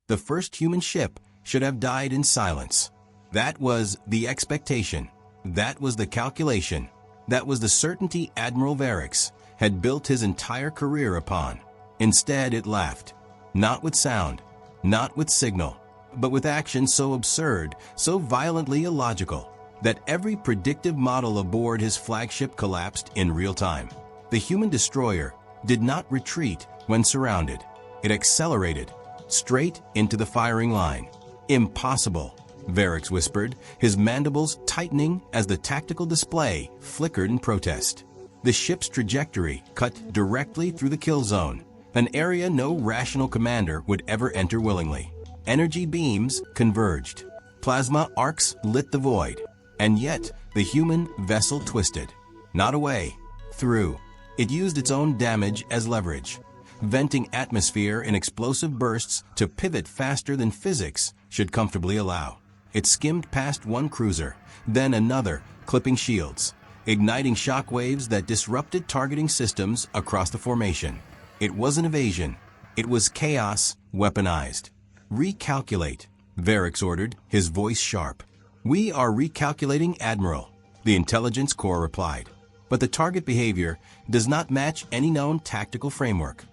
The first human ship should have died in silence. That was the expectation. That was the calculation. That was the certainty Admiral Varix had built his entire career upon. Instead, it laughed. Not with sound, not with signal, but with action so absurd, so violently illogical, that every predictive model aboard his flagship collapsed in real time. The human destroyer did not retreat when surrounded. It accelerated straight into the firing line. Impossible, Varix whispered, his mandibles tightening as the tactical display flickered in protest. The ship's trajectory cut directly through the kill zone, an area no rational commander would ever enter willingly. Energy beams converged. Plasma arcs lit the void. And yet, the human vessel twisted. Not away, through. It used its own damage as leverage, venting atmosphere in explosive bursts to pivot faster than physics should comfortably allow. It skimmed past one cruiser, then another, clipping shields, igniting shockwaves that disrupted targeting systems across the formation. It wasn't evasion. It was chaos weaponized. Recalculate, Varix ordered, his voice sharp. We are recalculating, Admiral, the intelligence core replied. But the target behavior does not match any known tactical framework.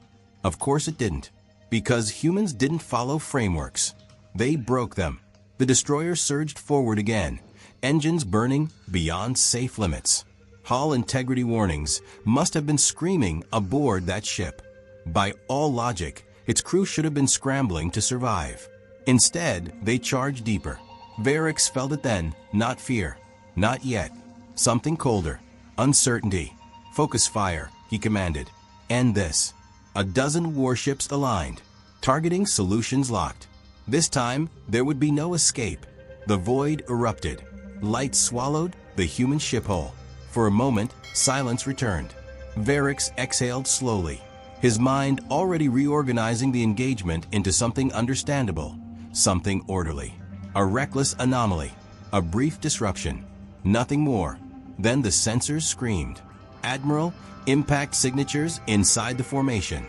Of course it didn't, because humans didn't follow frameworks. They broke them. The destroyer surged forward again, engines burning beyond safe limits. Hull integrity warnings must have been screaming aboard that ship. By all logic, its crew should have been scrambling to survive. Instead, they charged deeper. Varix felt it then, not fear. Not yet. Something colder. Uncertainty. Focus fire, he commanded. End this. A dozen warships aligned. Targeting solutions locked. This time, there would be no escape. The void erupted. Light swallowed the human ship whole. For a moment, silence returned. Varix exhaled slowly, his mind already reorganizing the engagement into something understandable, something orderly. A reckless anomaly, a brief disruption, nothing more. Then the sensors screamed. Admiral, impact signatures inside the formation.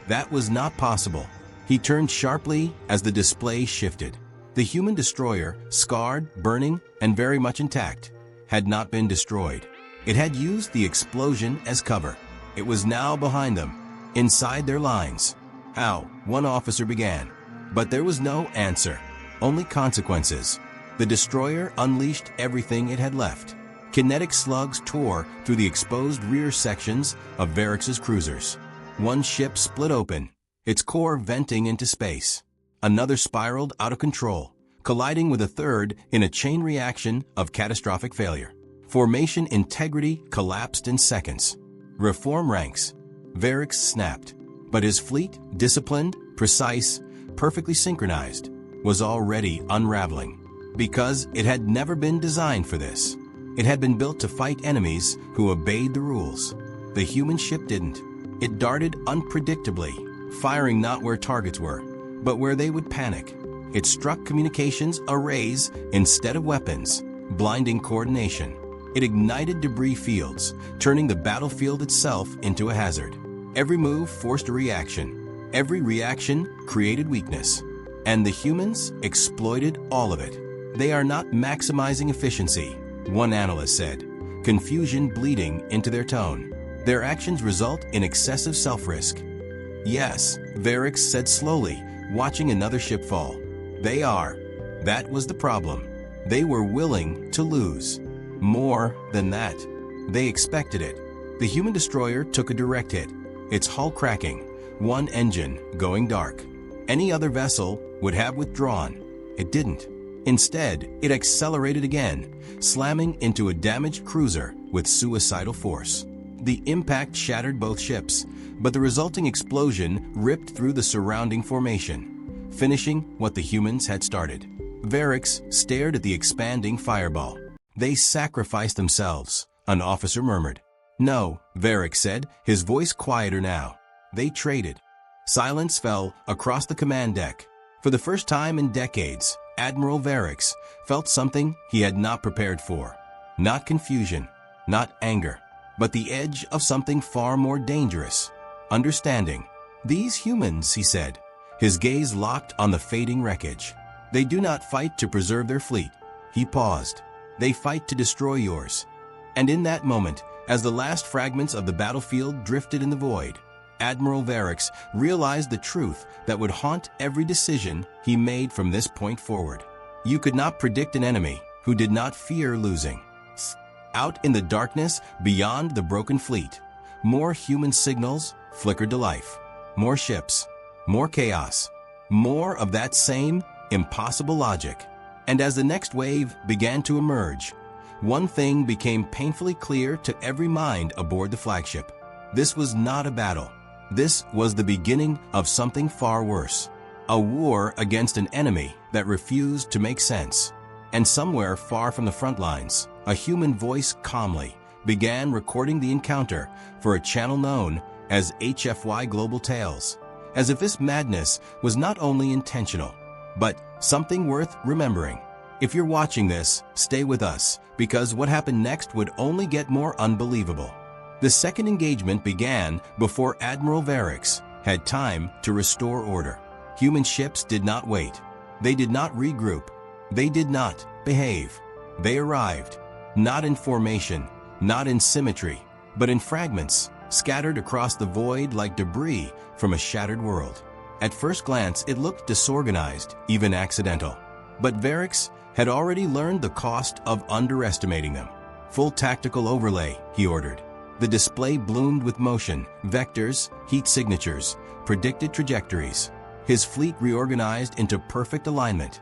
That was not possible. He turned sharply as the display shifted. The human destroyer, scarred, burning, and very much intact, had not been destroyed. It had used the explosion as cover. It was now behind them, inside their lines. How? One officer began. But there was no answer, only consequences. The destroyer unleashed everything it had left. Kinetic slugs tore through the exposed rear sections of Varix's cruisers. One ship split open, its core venting into space. Another spiraled out of control, colliding with a third in a chain reaction of catastrophic failure. Formation integrity collapsed in seconds. Reform ranks. Varix snapped. But his fleet, disciplined, precise, perfectly synchronized, was already unraveling. Because it had never been designed for this. It had been built to fight enemies who obeyed the rules. The human ship didn't. It darted unpredictably, firing not where targets were, but where they would panic. It struck communications arrays instead of weapons, blinding coordination. It ignited debris fields, turning the battlefield itself into a hazard. Every move forced a reaction. Every reaction created weakness. And the humans exploited all of it. They are not maximizing efficiency, one analyst said, confusion bleeding into their tone. Their actions result in excessive self-risk. Yes, Varix said slowly, watching another ship fall. They are. That was the problem. They were willing to lose. More than that. They expected it. The human destroyer took a direct hit, its hull cracking, one engine going dark. Any other vessel would have withdrawn. It didn't. Instead, it accelerated again, slamming into a damaged cruiser with suicidal force. The impact shattered both ships, but the resulting explosion ripped through the surrounding formation, finishing what the humans had started. Varix stared at the expanding fireball. They sacrificed themselves, an officer murmured. No, Varix said, his voice quieter now. They traded. Silence fell across the command deck. For the first time in decades, Admiral Varix felt something he had not prepared for. Not confusion, not anger, but the edge of something far more dangerous. Understanding. These humans, he said, his gaze locked on the fading wreckage. They do not fight to preserve their fleet. He paused. They fight to destroy yours. And in that moment, as the last fragments of the battlefield drifted in the void, Admiral Varix realized the truth that would haunt every decision he made from this point forward. You could not predict an enemy who did not fear losing. Out in the darkness beyond the broken fleet, more human signals flickered to life. More ships, more chaos, more of that same impossible logic. And as the next wave began to emerge, one thing became painfully clear to every mind aboard the flagship. This was not a battle. This was the beginning of something far worse. A war against an enemy that refused to make sense. And somewhere far from the front lines, a human voice calmly began recording the encounter for a channel known as HFY Global Tales, as if this madness was not only intentional, but something worth remembering. If you're watching this, stay with us, because what happened next would only get more unbelievable. The second engagement began before Admiral Varix had time to restore order. Human ships did not wait. They did not regroup. They did not behave. They arrived, not in formation, not in symmetry, but in fragments, scattered across the void like debris from a shattered world. At first glance, it looked disorganized, even accidental. But Varix had already learned the cost of underestimating them. Full tactical overlay, he ordered. The display bloomed with motion, vectors, heat signatures, predicted trajectories. His fleet reorganized into perfect alignment,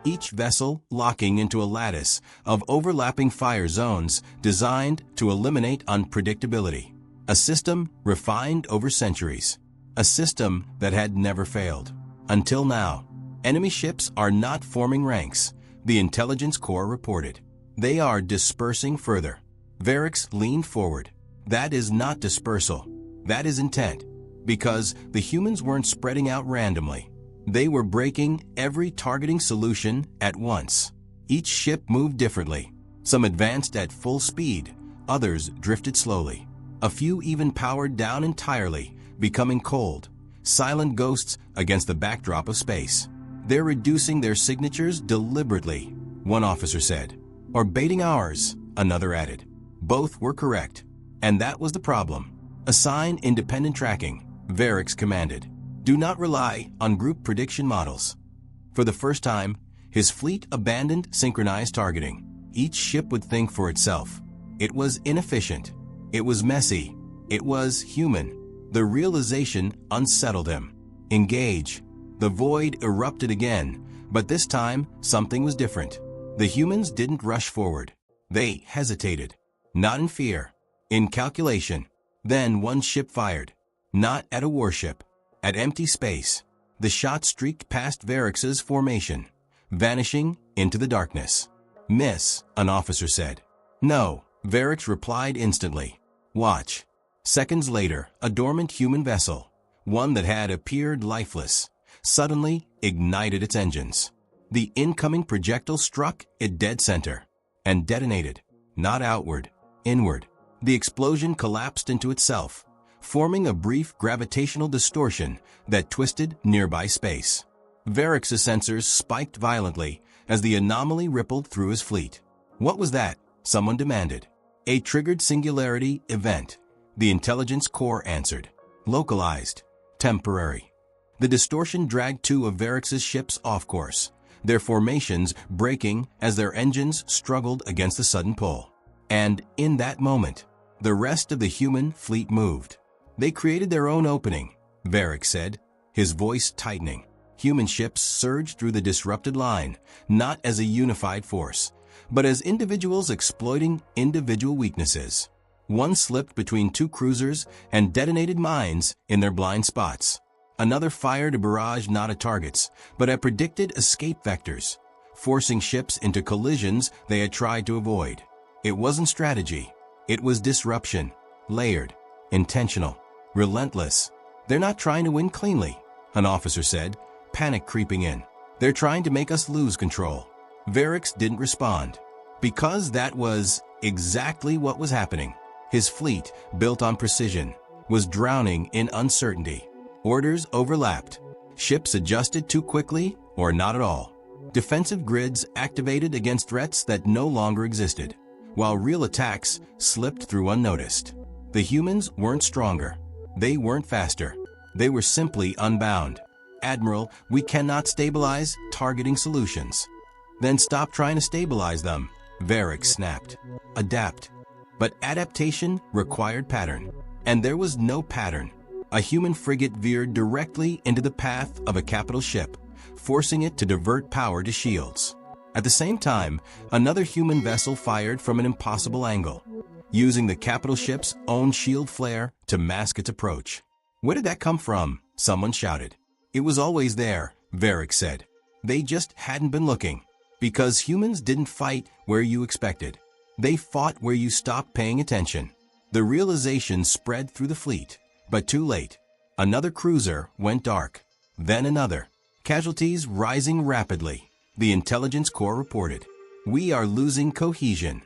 each vessel locking into a lattice of overlapping fire zones designed to eliminate unpredictability. A system refined over centuries. A system that had never failed. Until now, enemy ships are not forming ranks, the intelligence corps reported. They are dispersing further. Varix leaned forward. That is not dispersal. That is intent. Because the humans weren't spreading out randomly. They were breaking every targeting solution at once. Each ship moved differently. Some advanced at full speed, others drifted slowly. A few even powered down entirely, becoming cold, silent ghosts against the backdrop of space. They're reducing their signatures deliberately, one officer said. Or baiting ours, another added. Both were correct. And that was the problem. Assign independent tracking, Varix commanded. Do not rely on group prediction models. For the first time, his fleet abandoned synchronized targeting. Each ship would think for itself. It was inefficient. It was messy. It was human. The realization unsettled him. Engage. The void erupted again, but this time something was different. The humans didn't rush forward. They hesitated. Not in fear. In calculation. Then one ship fired. Not at a warship. At empty space. The shot streaked past Varix's formation, vanishing into the darkness. Miss, an officer said. No, Varix replied instantly. Watch. Seconds later, a dormant human vessel, one that had appeared lifeless, suddenly ignited its engines. The incoming projectile struck it dead center and detonated, not outward, inward. The explosion collapsed into itself, forming a brief gravitational distortion that twisted nearby space. Varix's sensors spiked violently as the anomaly rippled through his fleet. What was that? Someone demanded. A triggered singularity event, the intelligence corps answered. Localized. Temporary. The distortion dragged two of Varix's ships off course, their formations breaking as their engines struggled against the sudden pull. And in that moment, the rest of the human fleet moved. They created their own opening, Varix said, his voice tightening. Human ships surged through the disrupted line, not as a unified force, but as individuals exploiting individual weaknesses. One slipped between two cruisers and detonated mines in their blind spots. Another fired a barrage not at targets, but at predicted escape vectors, forcing ships into collisions they had tried to avoid. It wasn't strategy. It was disruption, layered, intentional, relentless. They're not trying to win cleanly, an officer said, panic creeping in. They're trying to make us lose control. Varix didn't respond, because that was exactly what was happening. His fleet, built on precision, was drowning in uncertainty. Orders overlapped. Ships adjusted too quickly or not at all. Defensive grids activated against threats that no longer existed, while real attacks slipped through unnoticed. The humans weren't stronger. They weren't faster. They were simply unbound. "Admiral, we cannot stabilize targeting solutions." "Then stop trying to stabilize them," Varric snapped. "Adapt." But adaptation required pattern. And there was no pattern. A human frigate veered directly into the path of a capital ship, forcing it to divert power to shields. At the same time, another human vessel fired from an impossible angle, using the capital ship's own shield flare to mask its approach. "Where did that come from?" someone shouted. "It was always there," Varric said. "They just hadn't been looking." Because humans didn't fight where you expected. They fought where you stopped paying attention. The realization spread through the fleet, but too late. Another cruiser went dark, then another. Casualties rising rapidly. The intelligence corps reported. "We are losing cohesion."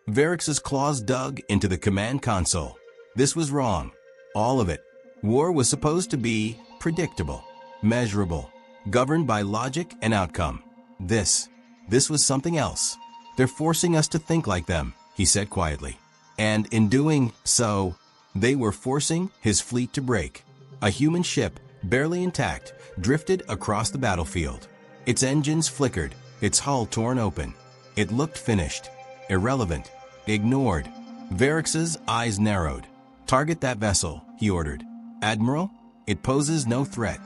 Varric's claws dug into the command console. This was wrong. All of it. War was supposed to be predictable, measurable, governed by logic and outcome. This was something else. "They're forcing us to think like them," he said quietly. And in doing so, they were forcing his fleet to break. A human ship, barely intact, drifted across the battlefield. Its engines flickered, its hull torn open. It looked finished, irrelevant, ignored. Varric's eyes narrowed. "Target that vessel," he ordered. "Admiral, it poses no threat."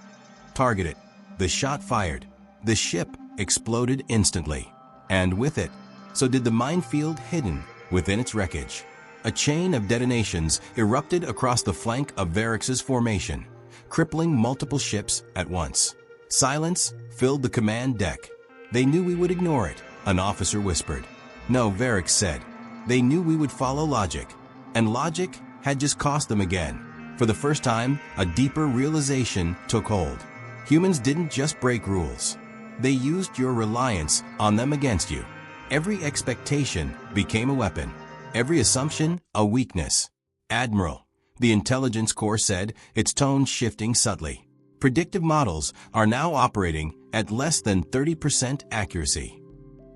"Target it." The shot fired. The ship exploded instantly. And with it, so did the minefield hidden within its wreckage. A chain of detonations erupted across the flank of Varric's formation, crippling multiple ships at once. Silence filled the command deck. "They knew we would ignore it," an officer whispered. "No," Varric said. "They knew we would follow logic." And logic had just cost them again. For the first time, a deeper realization took hold. Humans didn't just break rules. They used your reliance on them against you. Every expectation became a weapon. Every assumption a weakness. "Admiral," the intelligence corps said, its tone shifting subtly. "Predictive models are now operating at less than 30% accuracy."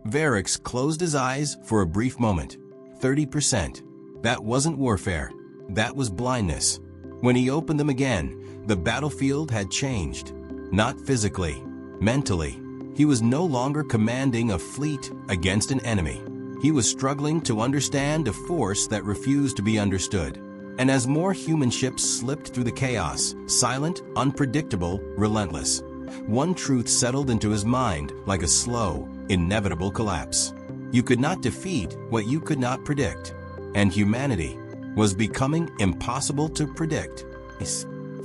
Varric closed his eyes for a brief moment. 30%. That wasn't warfare. That was blindness. When he opened them again, the battlefield had changed. Not physically, mentally. He was no longer commanding a fleet against an enemy. He was struggling to understand a force that refused to be understood. And as more human ships slipped through the chaos, silent, unpredictable, relentless, one truth settled into his mind like a slow, inevitable collapse. You could not defeat what you could not predict. And humanity was becoming impossible to predict.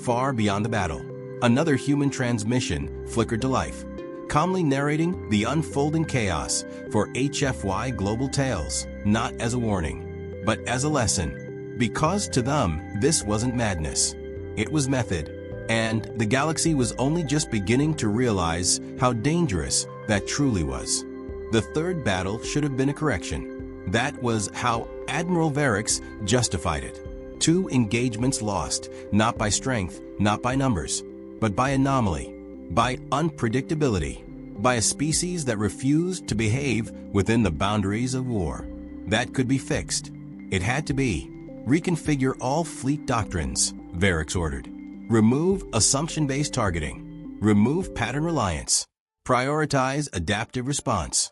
Far beyond the battle, another human transmission flickered to life, calmly narrating the unfolding chaos for HFY Global Tales, not as a warning, but as a lesson. Because to them, this wasn't madness. It was method. And the galaxy was only just beginning to realize how dangerous that truly was. The third battle should have been a correction. That was how Admiral Varric justified it. 2 engagements lost, not by strength, not by numbers, but by anomaly, by unpredictability, by a species that refused to behave within the boundaries of war. That could be fixed. It had to be. Reconfigure all fleet doctrines, Varric ordered. Remove assumption-based targeting. Remove pattern reliance. Prioritize adaptive response.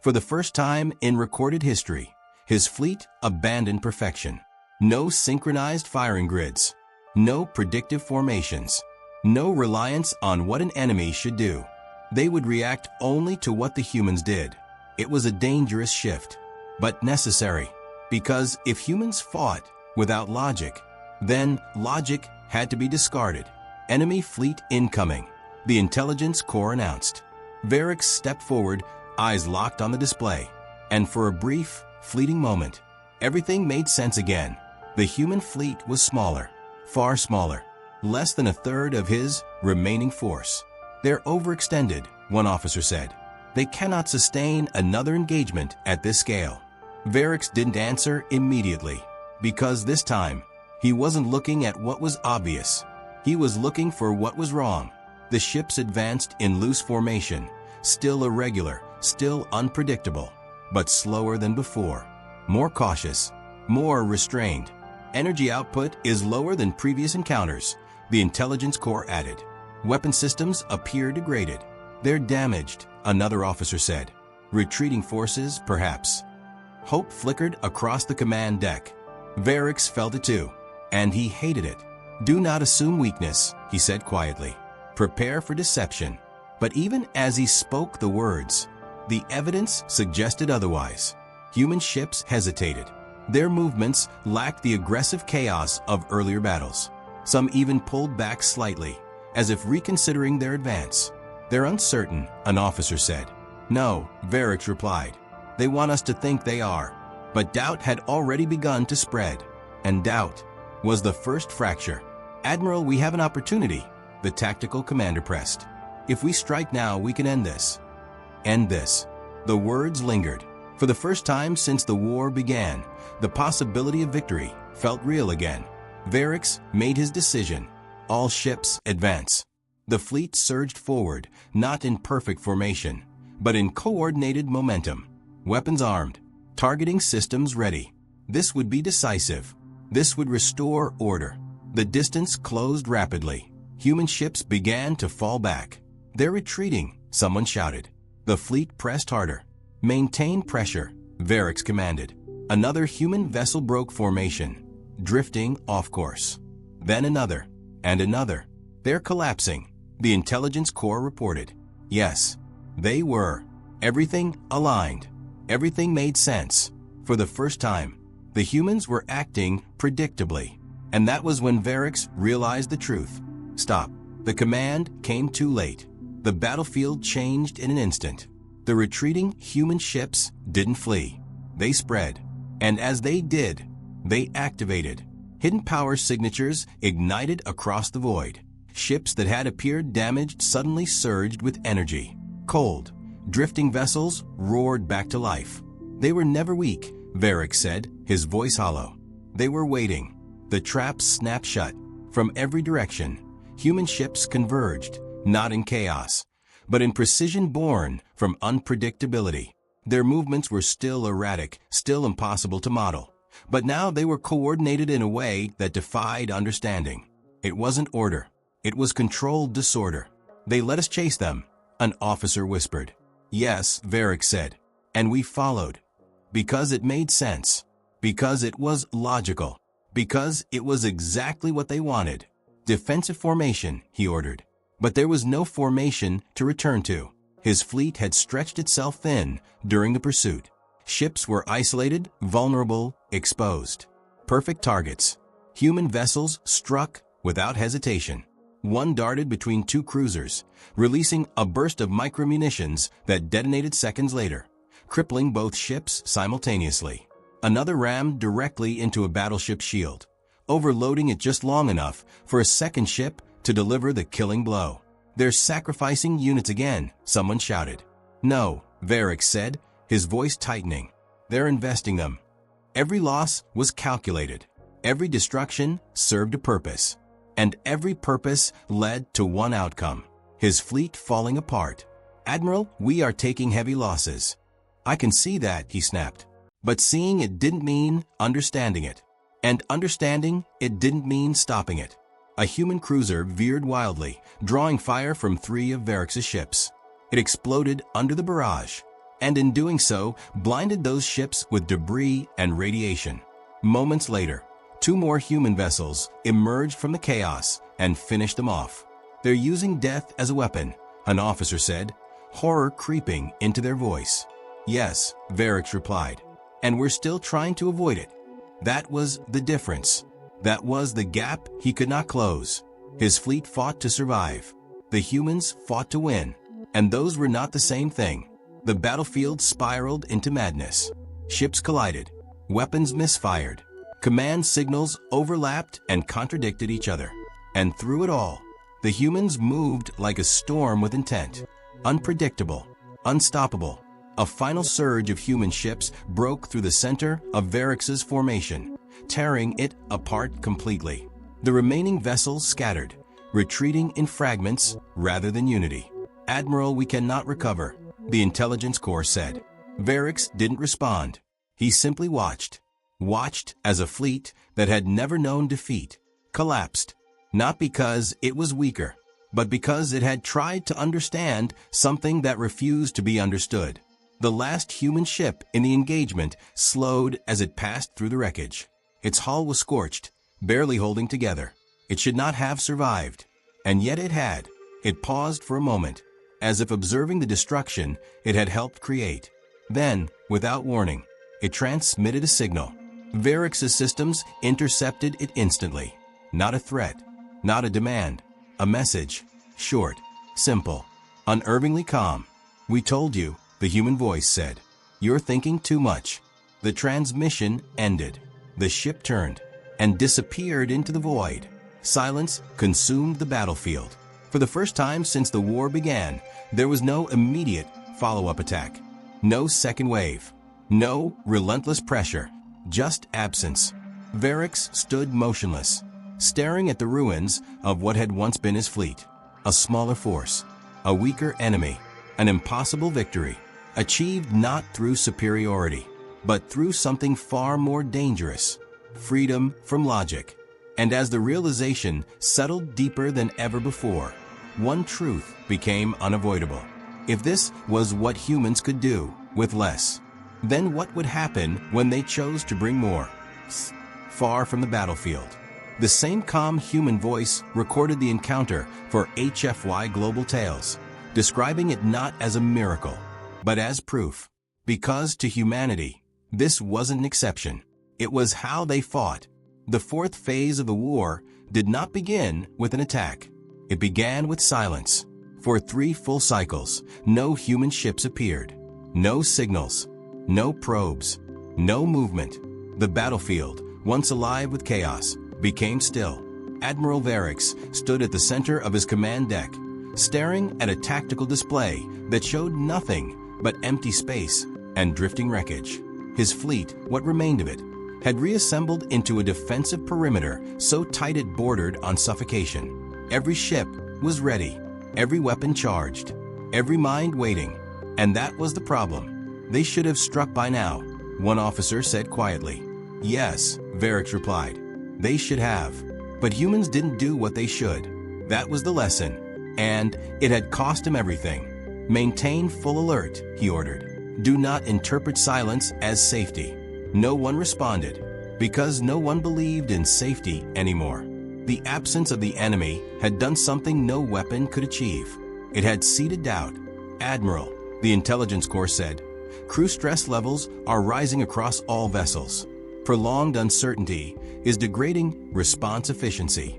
For the first time in recorded history, his fleet abandoned perfection. No synchronized firing grids. No predictive formations. No reliance on what an enemy should do. They would react only to what the humans did. It was a dangerous shift, but necessary, because if humans fought without logic, then logic had to be discarded. Enemy fleet incoming, the intelligence corps announced. Varric stepped forward, eyes locked on the display, and for a brief, fleeting moment, everything made sense again. The human fleet was smaller, far smaller, less than a third of his remaining force. "They're overextended," one officer said. "They cannot sustain another engagement at this scale." Varric didn't answer immediately, because this time, he wasn't looking at what was obvious. He was looking for what was wrong. The ships advanced in loose formation, still irregular, still unpredictable, but slower than before. More cautious, more restrained. Energy output is lower than previous encounters, the intelligence core added. Weapon systems appear degraded. They're damaged, another officer said. Retreating forces, perhaps. Hope flickered across the command deck. Varix felt it too, and he hated it. Do not assume weakness, he said quietly. Prepare for deception. But even as he spoke the words, the evidence suggested otherwise. Human ships hesitated. Their movements lacked the aggressive chaos of earlier battles. Some even pulled back slightly, as if reconsidering their advance. They're uncertain, an officer said. No, Varix replied. They want us to think they are. But doubt had already begun to spread. And doubt was the first fracture. Admiral, we have an opportunity, the tactical commander pressed. If we strike now, we can end this. End this. The words lingered. For the first time since the war began, the possibility of victory felt real again. Varix made his decision. All ships advance. The fleet surged forward, not in perfect formation, but in coordinated momentum. Weapons armed, targeting systems ready. This would be decisive. This would restore order. The distance closed rapidly. Human ships began to fall back. They're retreating, someone shouted. The fleet pressed harder. Maintain pressure, Varix commanded. Another human vessel broke formation, drifting off course. Then another, and another. They're collapsing, the intelligence core reported. Yes, they were. Everything aligned. Everything made sense. For the first time, the humans were acting predictably. And that was when Varix realized the truth. Stop. The command came too late. The battlefield changed in an instant. The retreating human ships didn't flee. They spread. And as they did, they activated. Hidden power signatures ignited across the void. Ships that had appeared damaged suddenly surged with energy. Cold, drifting vessels roared back to life. They were never weak, Varix said, his voice hollow. They were waiting. The traps snapped shut. From every direction, human ships converged, not in chaos, but in precision born from unpredictability. Their movements were still erratic, still impossible to model. But now they were coordinated in a way that defied understanding. It wasn't order. It was controlled disorder. They let us chase them, an officer whispered. Yes, Varix said. And we followed. Because it made sense. Because it was logical. Because it was exactly what they wanted. Defensive formation, he ordered. But there was no formation to return to. His fleet had stretched itself thin during the pursuit. Ships were isolated, vulnerable, exposed. Perfect targets. Human vessels struck without hesitation. One darted between two cruisers, releasing a burst of micromunitions that detonated seconds later, crippling both ships simultaneously. Another rammed directly into a battleship shield, overloading it just long enough for a second ship to deliver the killing blow. They're sacrificing units again, someone shouted. No, Varix said, his voice tightening. They're investing them. Every loss was calculated. Every destruction served a purpose. And every purpose led to one outcome. His fleet falling apart. Admiral, we are taking heavy losses. I can see that, he snapped. But seeing it didn't mean understanding it. And understanding it didn't mean stopping it. A human cruiser veered wildly, drawing fire from 3 of Varix's ships. It exploded under the barrage, and in doing so, blinded those ships with debris and radiation. Moments later, 2 more human vessels emerged from the chaos and finished them off. They're using death as a weapon, an officer said, horror creeping into their voice. Yes, Varix replied, and we're still trying to avoid it. That was the difference. That was the gap he could not close. His fleet fought to survive. The humans fought to win. And those were not the same thing. The battlefield spiraled into madness. Ships collided. Weapons misfired. Command signals overlapped and contradicted each other. And through it all, the humans moved like a storm with intent. Unpredictable. Unstoppable. A final surge of human ships broke through the center of Varix's formation, tearing it apart completely. The remaining vessels scattered, retreating in fragments rather than unity. "Admiral, we cannot recover," the intelligence corps said. Varix didn't respond. He simply watched. Watched as a fleet that had never known defeat collapsed. Not because it was weaker, but because it had tried to understand something that refused to be understood. The last human ship in the engagement slowed as it passed through the wreckage. Its hull was scorched, barely holding together. It should not have survived. And yet it had. It paused for a moment, as if observing the destruction it had helped create. Then, without warning, it transmitted a signal. Varix's systems intercepted it instantly. Not a threat, not a demand, a message. Short, simple, unervingly calm. "We told you," the human voice said. "You're thinking too much." The transmission ended. The ship turned and disappeared into the void. Silence consumed the battlefield. For the first time since the war began, there was no immediate follow-up attack. No second wave. No relentless pressure. Just absence. Varix stood motionless, staring at the ruins of what had once been his fleet. A smaller force, a weaker enemy, an impossible victory, achieved not through superiority, but through something far more dangerous: freedom from logic. And as the realization settled deeper than ever before, one truth became unavoidable. If this was what humans could do with less, then what would happen when they chose to bring more? Far from the battlefield, the same calm human voice recorded the encounter for HFY Global Tales, describing it not as a miracle, but as proof. Because to humanity, this wasn't an exception. It was how they fought. The fourth phase of the war did not begin with an attack. It began with silence. For 3 full cycles, no human ships appeared. No signals. No probes. No movement. The battlefield, once alive with chaos, became still. Admiral Varix stood at the center of his command deck, staring at a tactical display that showed nothing but empty space and drifting wreckage. His fleet, what remained of it, had reassembled into a defensive perimeter so tight it bordered on suffocation. Every ship was ready, every weapon charged, every mind waiting. And that was the problem. "They should have struck by now," one officer said quietly. "Yes," Varix replied. "They should have. But humans didn't do what they should." That was the lesson. And it had cost him everything. "Maintain full alert," he ordered. "Do not interpret silence as safety." No one responded, because no one believed in safety anymore. The absence of the enemy had done something no weapon could achieve. It had seeded doubt. "Admiral," the intelligence corps said, "crew stress levels are rising across all vessels. Prolonged uncertainty is degrading response efficiency."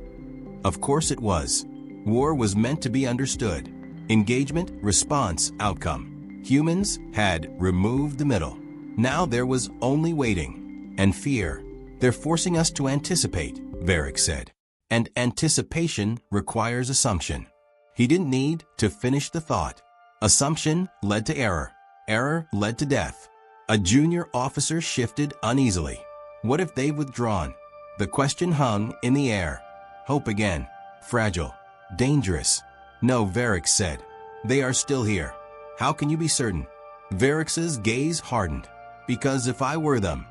Of course it was. War was meant to be understood. Engagement, response, outcome. Humans had removed the middle. Now there was only waiting and fear. "They're forcing us to anticipate," Varix said. "And anticipation requires assumption." He didn't need to finish the thought. Assumption led to error. Error led to death. A junior officer shifted uneasily. What if they've withdrawn? The question hung in the air. Hope again. Fragile. Dangerous. "No," Varix said. "They are still here." "How can you be certain?" Varix's gaze hardened. "Because if I were them..."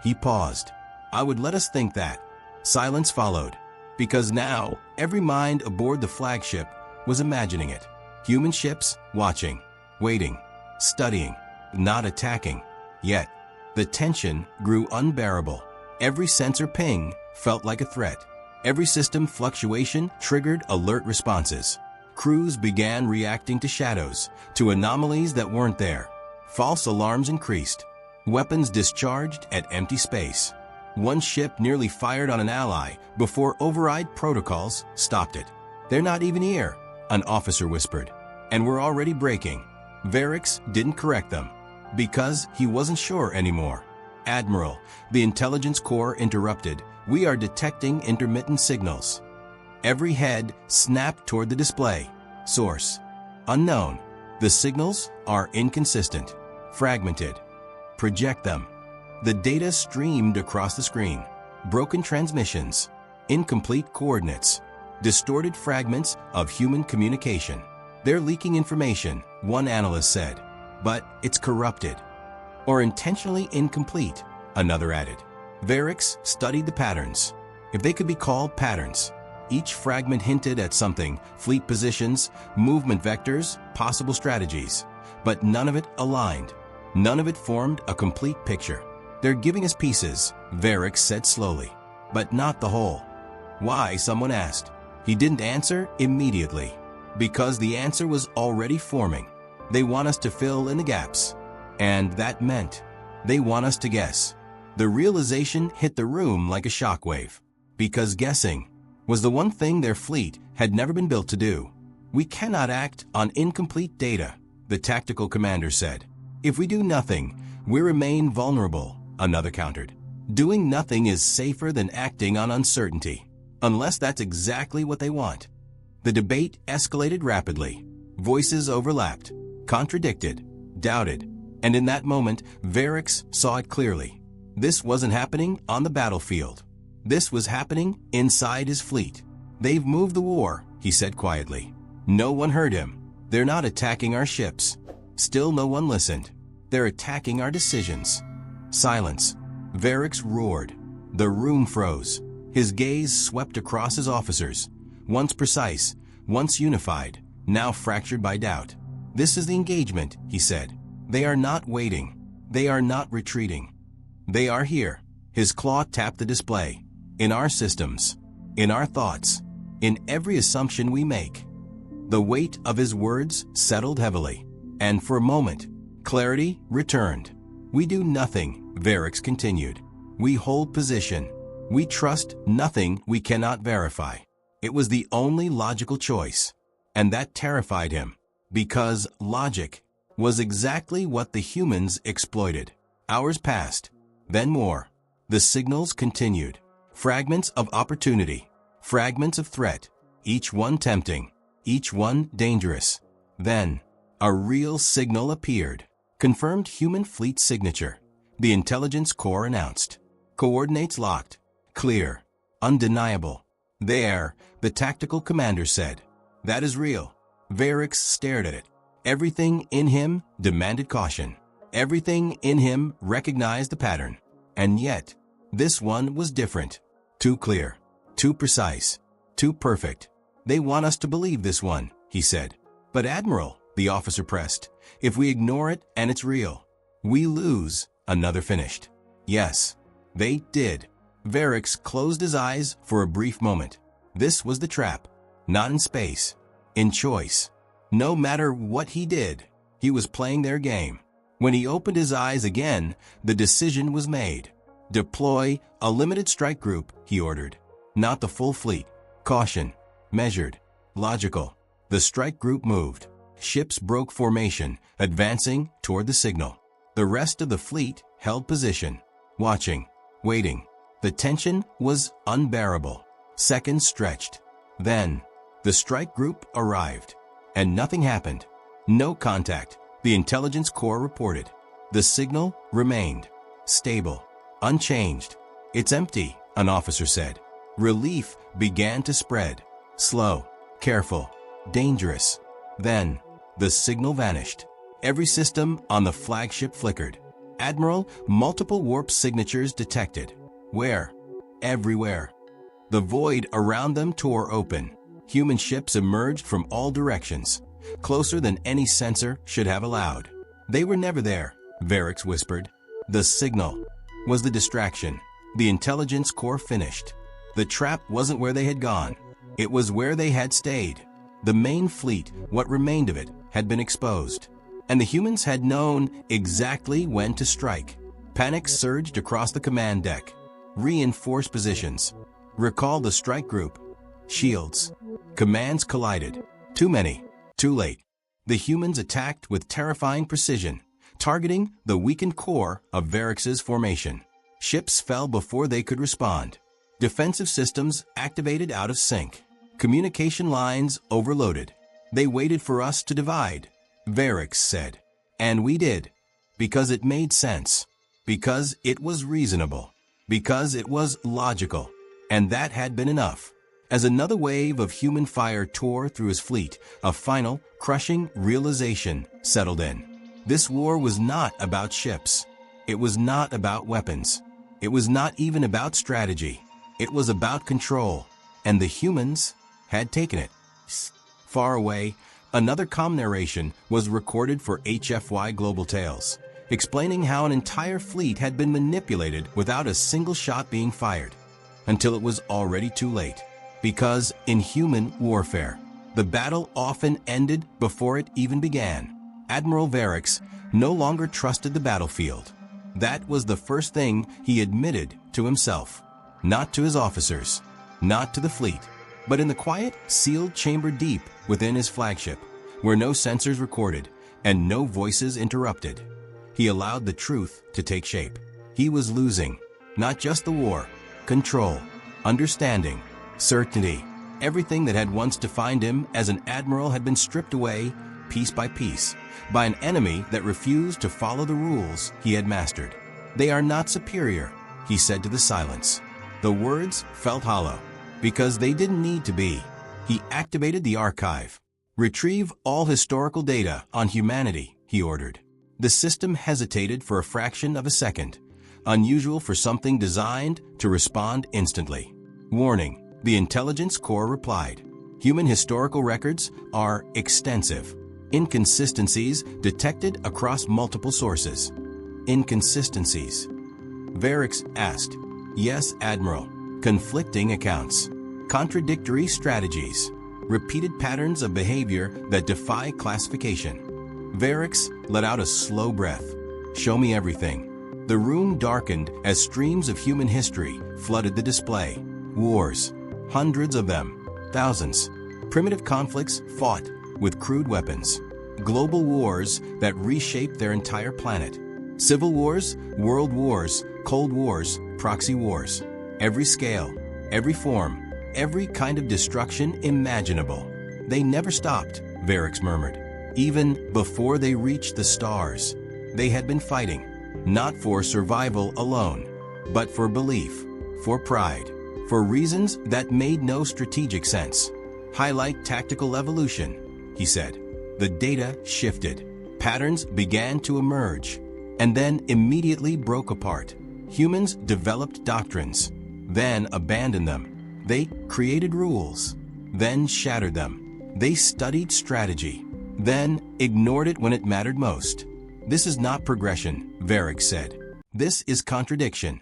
He paused. "I would let us think that." Silence followed. Because now, every mind aboard the flagship was imagining it. Human ships watching, waiting, studying, not attacking. Yet, the tension grew unbearable. Every sensor ping felt like a threat. Every system fluctuation triggered alert responses. Crews began reacting to shadows, to anomalies that weren't there. False alarms increased. Weapons discharged at empty space. One ship nearly fired on an ally before override protocols stopped it. "They're not even here," an officer whispered. "And we're already breaking." Varix didn't correct them, because he wasn't sure anymore. "Admiral," the intelligence corps interrupted, "we are detecting intermittent signals." Every head snapped toward the display. Source: unknown. The signals are inconsistent, fragmented. Project them. The data streamed across the screen. Broken transmissions. Incomplete coordinates. distorted fragments of human communication. They're leaking information, one analyst said, but it's corrupted. Or intentionally incomplete, another added. Varix studied the patterns. If they could be called patterns. Each fragment hinted at something, fleet positions, movement vectors, possible strategies. But none of it aligned. None of it formed a complete picture. They're giving us pieces, Varix said slowly, but not the whole. Why, someone asked. He didn't answer immediately, because the answer was already forming. They want us to fill in the gaps. And that meant they want us to guess. The realization hit the room like a shockwave, because guessing was the one thing their fleet had never been built to do. We cannot act on incomplete data, the tactical commander said. If we do nothing, we remain vulnerable, another countered. Doing nothing is safer than acting on uncertainty, unless that's exactly what they want. The debate escalated rapidly. Voices overlapped, contradicted, doubted, and in that moment, Varix saw it clearly. This wasn't happening on the battlefield. This was happening inside his fleet. They've moved the war, he said quietly. No one heard him. They're not attacking our ships. Still no one listened. They're attacking our decisions. Silence. Varix roared. The room froze. His gaze swept across his officers. Once precise, once unified, now fractured by doubt. This is the engagement, he said. They are not waiting. They are not retreating. They are here. His claw tapped the display. In our systems. In our thoughts. In every assumption we make. The weight of his words settled heavily. And for a moment, clarity returned. We do nothing, Varix continued. We hold position. We trust nothing we cannot verify. It was the only logical choice. And that terrified him. Because logic was exactly what the humans exploited. Hours passed. Then more. The signals continued. Fragments of opportunity. Fragments of threat. Each one tempting. Each one dangerous. Then, a real signal appeared. Confirmed human fleet signature. The intelligence core announced. Coordinates locked. Clear. Undeniable. There, the tactical commander said. That is real. Varix stared at it. Everything in him demanded caution. Everything in him recognized the pattern. And yet, this one was different. Too clear. Too precise. Too perfect. They want us to believe this one, he said. But Admiral, the officer pressed, if we ignore it and it's real, we lose, another finished. Yes, they did. Varix closed his eyes for a brief moment. This was the trap. Not in space. In choice. No matter what he did, he was playing their game. When he opened his eyes again, the decision was made. Deploy a limited strike group, he ordered. Not the full fleet. Caution. Measured. Logical. The strike group moved. Ships broke formation, advancing toward the signal. The rest of the fleet held position. Watching. Waiting. The tension was unbearable. Seconds stretched. Then, the strike group arrived. And nothing happened. No contact, the intelligence core reported. The signal remained. Stable. Unchanged. It's empty, an officer said. Relief began to spread. Slow. Careful. Dangerous. Then, the signal vanished. Every system on the flagship flickered. Admiral, multiple warp signatures detected. Where? Everywhere. The void around them tore open. Human ships emerged from all directions, closer than any sensor should have allowed. They were never there, Varix whispered. The signal was the distraction. The intelligence core finished. The trap wasn't where they had gone. It was where they had stayed. The main fleet, what remained of it, had been exposed. And the humans had known exactly when to strike. Panic surged across the command deck. Reinforce positions. Recall the strike group. Shields. Commands collided. Too many. Too late. The humans attacked with terrifying precision, targeting the weakened core of Varix's formation. Ships fell before they could respond. Defensive systems activated out of sync. Communication lines overloaded. They waited for us to divide, Varix said. And we did. Because it made sense. Because it was reasonable. Because it was logical. And that had been enough. As another wave of human fire tore through his fleet, a final, crushing realization settled in. This war was not about ships. It was not about weapons. It was not even about strategy. It was about control, and the humans had taken it. Far away, another calm narration was recorded for HFY Global Tales, explaining how an entire fleet had been manipulated without a single shot being fired, until it was already too late. Because in human warfare, the battle often ended before it even began. Admiral Varix no longer trusted the battlefield. That was the first thing he admitted to himself. Not to his officers, not to the fleet, but in the quiet, sealed chamber deep within his flagship, where no sensors recorded and no voices interrupted. He allowed the truth to take shape. He was losing, not just the war, control, understanding, certainty. Everything that had once defined him as an admiral had been stripped away, piece by piece, by an enemy that refused to follow the rules he had mastered. "They are not superior," he said to the silence. The words felt hollow, because they didn't need to be. He activated the archive. "Retrieve all historical data on humanity," he ordered. The system hesitated for a fraction of a second, unusual for something designed to respond instantly. "Warning," the intelligence core replied. "Human historical records are extensive. Inconsistencies detected across multiple sources." Inconsistencies? Varix asked. "Yes, Admiral. Conflicting accounts. Contradictory strategies. Repeated patterns of behavior that defy classification." Varix let out a slow breath. "Show me everything." The room darkened as streams of human history flooded the display. Wars. Hundreds of them. Thousands. Primitive conflicts fought with crude weapons. Global wars that reshaped their entire planet. Civil wars, world wars, cold wars, proxy wars. Every scale, every form, every kind of destruction imaginable. "They never stopped," Varix murmured. "Even before they reached the stars, they had been fighting, not for survival alone, but for belief, for pride, for reasons that made no strategic sense." "Highlight tactical evolution," he said. The data shifted. Patterns began to emerge, and then immediately broke apart. Humans developed doctrines, then abandoned them. They created rules, then shattered them. They studied strategy, then ignored it when it mattered most. "This is not progression," Varix said. "This is contradiction."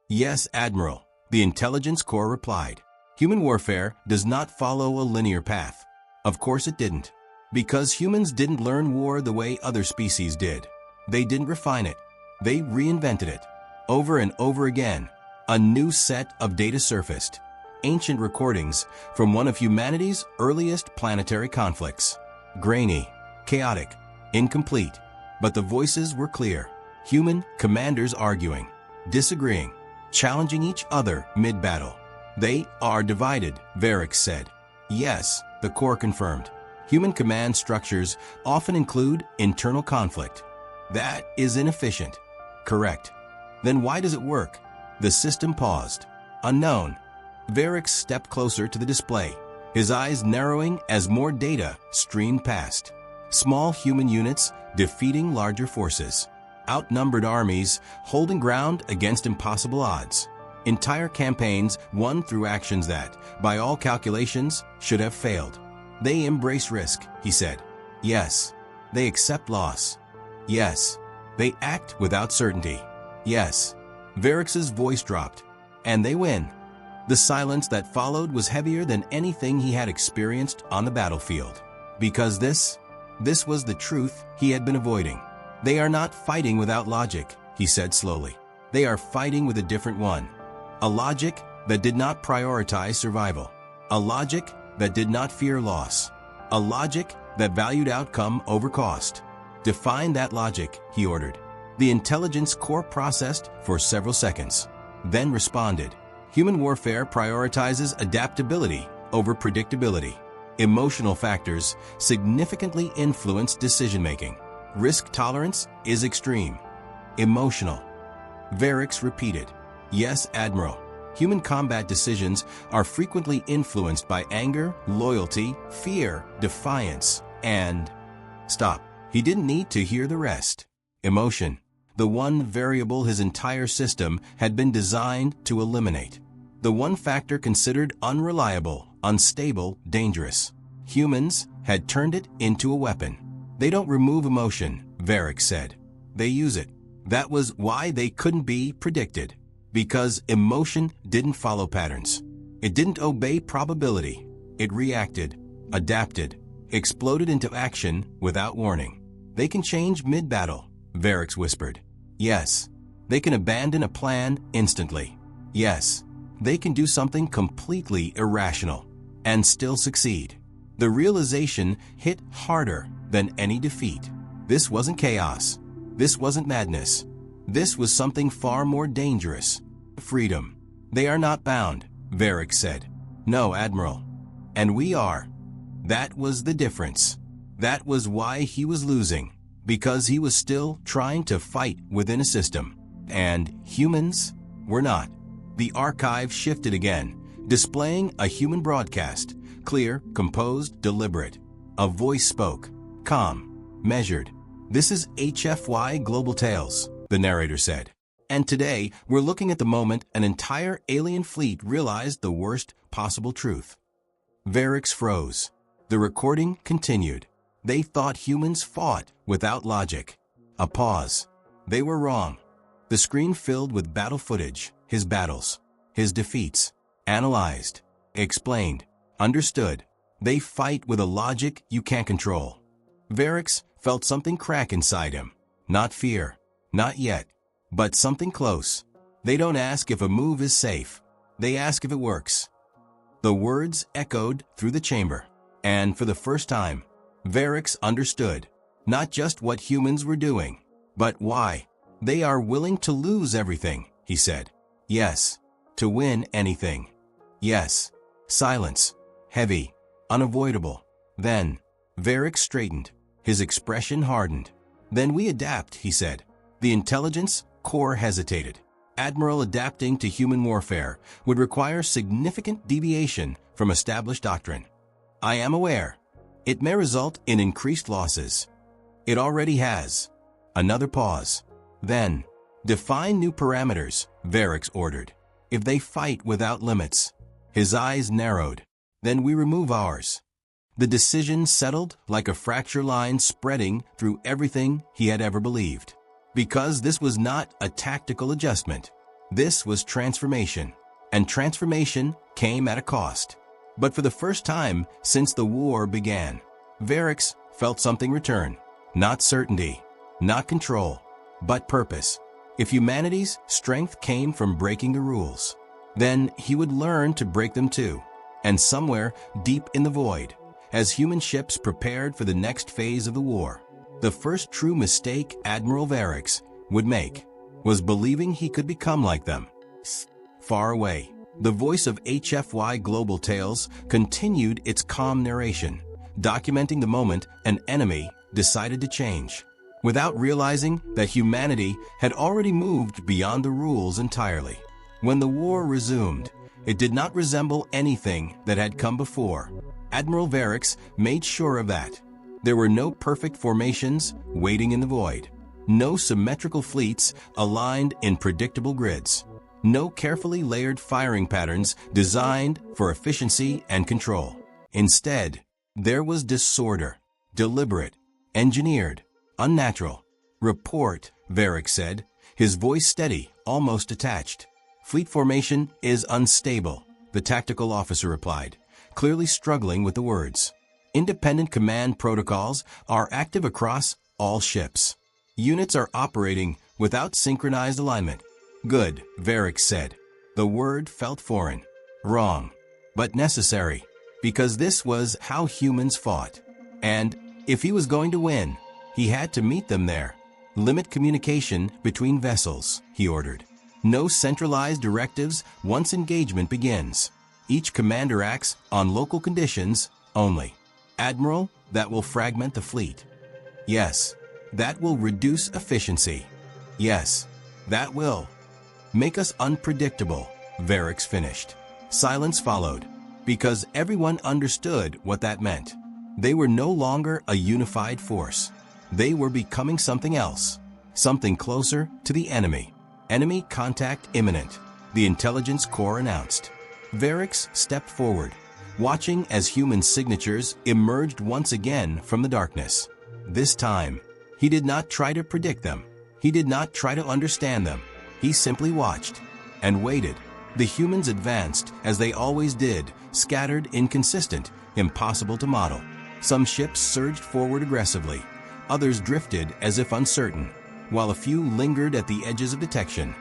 "Yes, Admiral," the intelligence core replied. "Human warfare does not follow a linear path." Of course it didn't. Because humans didn't learn war the way other species did. They didn't refine it. They reinvented it. Over and over again, a new set of data surfaced. Ancient recordings from one of humanity's earliest planetary conflicts. Grainy, chaotic, incomplete, but the voices were clear. Human commanders arguing, disagreeing, challenging each other mid-battle. "They are divided," Varix said. "Yes," the core confirmed. "Human command structures often include internal conflict." "That is inefficient." "Correct." "Then why does it work?" The system paused. "Unknown." Varix stepped closer to the display, his eyes narrowing as more data streamed past. Small human units defeating larger forces. Outnumbered armies holding ground against impossible odds. Entire campaigns won through actions that, by all calculations, should have failed. "They embrace risk," he said. "Yes." "They accept loss." "Yes." "They act without certainty." "Yes." Varix's voice dropped. "And they win." The silence that followed was heavier than anything he had experienced on the battlefield. Because this was the truth he had been avoiding. "They are not fighting without logic," he said slowly. "They are fighting with a different one. A logic that did not prioritize survival. A logic that did not fear loss. A logic that valued outcome over cost." "Define that logic," he ordered. The intelligence core processed for several seconds, then responded. "Human warfare prioritizes adaptability over predictability. Emotional factors significantly influence decision-making. Risk tolerance is extreme." "Emotional," Varix repeated. "Yes, Admiral. Human combat decisions are frequently influenced by anger, loyalty, fear, defiance, and... Stop. He didn't need to hear the rest. Emotion. The one variable his entire system had been designed to eliminate. The one factor considered unreliable, unstable, dangerous. Humans had turned it into a weapon. They don't remove emotion, Varric said. They use it. That was why they couldn't be predicted. Because emotion didn't follow patterns. It didn't obey probability. It reacted, adapted, exploded into action without warning. They can change mid-battle, Varric whispered. Yes. They can abandon a plan instantly. Yes. They can do something completely irrational and still succeed. The realization hit harder than any defeat. This wasn't chaos. This wasn't madness. This was something far more dangerous. Freedom. They are not bound, Varric said. No, Admiral. And we are. That was the difference. That was why he was losing. Because he was still trying to fight within a system. And humans were not. The archive shifted again, displaying a human broadcast. Clear, composed, deliberate. A voice spoke. Calm. Measured. This is HFY Global Tales, the narrator said. And today, we're looking at the moment an entire alien fleet realized the worst possible truth. Varric froze. The recording continued. They thought humans fought without logic. A pause. They were wrong. The screen filled with battle footage, his battles, his defeats, analyzed, explained, understood. They fight with a logic you can't control. Varric felt something crack inside him. Not fear. Not yet. But something close. They don't ask if a move is safe. They ask if it works. The words echoed through the chamber. And for the first time, Varric understood. Not just what humans were doing, but why. They are willing to lose everything, he said. Yes. To win anything. Yes. Silence. Heavy. Unavoidable. Then, Varric straightened. His expression hardened. Then we adapt, he said. The intelligence core hesitated. Admiral adapting to human warfare would require significant deviation from established doctrine. I am aware. It may result in increased losses. It already has. Another pause. Then, define new parameters, Varric ordered. If they fight without limits. His eyes narrowed. Then we remove ours. The decision settled like a fracture line spreading through everything he had ever believed. Because this was not a tactical adjustment. This was transformation. And transformation came at a cost. But for the first time since the war began, Varric felt something return. Not certainty, not control, but purpose. If humanity's strength came from breaking the rules, then he would learn to break them too. And somewhere deep in the void, as human ships prepared for the next phase of the war, the first true mistake Admiral Varric would make was believing he could become like them. Far away, the voice of HFY Global Tales continued its calm narration, documenting the moment an enemy decided to change, without realizing that humanity had already moved beyond the rules entirely. When the war resumed, it did not resemble anything that had come before. Admiral Varric made sure of that. There were no perfect formations waiting in the void. No symmetrical fleets aligned in predictable grids. No carefully layered firing patterns designed for efficiency and control. Instead, there was disorder, deliberate, engineered, unnatural. Report, Varric said, his voice steady, almost detached. Fleet formation is unstable, the tactical officer replied, clearly struggling with the words. Independent command protocols are active across all ships. Units are operating without synchronized alignment. Good, Varric said. The word felt foreign. Wrong. But necessary. Because this was how humans fought. And if he was going to win, he had to meet them there. Limit communication between vessels, he ordered. No centralized directives once engagement begins. Each commander acts on local conditions only. Admiral, that will fragment the fleet. Yes, that will reduce efficiency. Yes, that will make us unpredictable, Varix finished. Silence followed, because everyone understood what that meant. They were no longer a unified force. They were becoming something else, something closer to the enemy. Enemy contact imminent, the intelligence core announced. Varix stepped forward, watching as human signatures emerged once again from the darkness. This time, he did not try to predict them. He did not try to understand them. He simply watched and waited. The humans advanced as they always did, scattered, inconsistent, impossible to model. Some ships surged forward aggressively. Others drifted as if uncertain, while a few lingered at the edges of detection,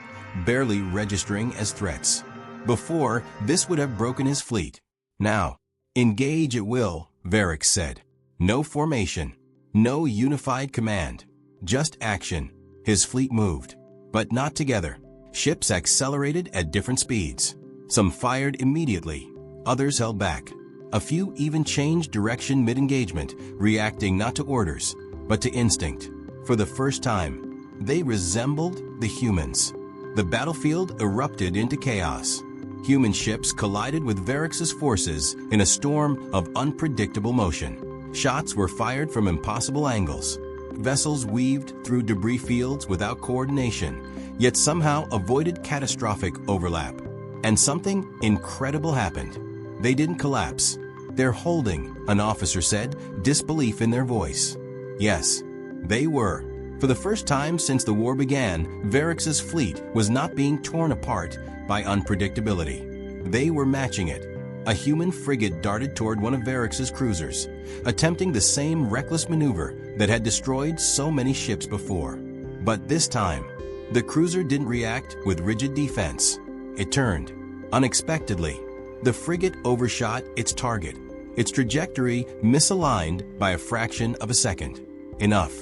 barely registering as threats. Before, this would have broken his fleet. Now, engage at will, Varix said. No formation, no unified command, just action. His fleet moved, but not together. Ships accelerated at different speeds. Some fired immediately, others held back. A few even changed direction mid-engagement, reacting not to orders, but to instinct. For the first time, they resembled the humans. The battlefield erupted into chaos. Human ships collided with Varix's forces in a storm of unpredictable motion. Shots were fired from impossible angles. Vessels weaved through debris fields without coordination, yet somehow avoided catastrophic overlap. And something incredible happened. They didn't collapse. They're holding, an officer said, disbelief in their voice. Yes, they were. For the first time since the war began, Varix's fleet was not being torn apart by unpredictability. They were matching it. A human frigate darted toward one of Varix's cruisers, attempting the same reckless maneuver that had destroyed so many ships before. But this time, the cruiser didn't react with rigid defense. It turned. Unexpectedly, the frigate overshot its target, its trajectory misaligned by a fraction of a second. Enough.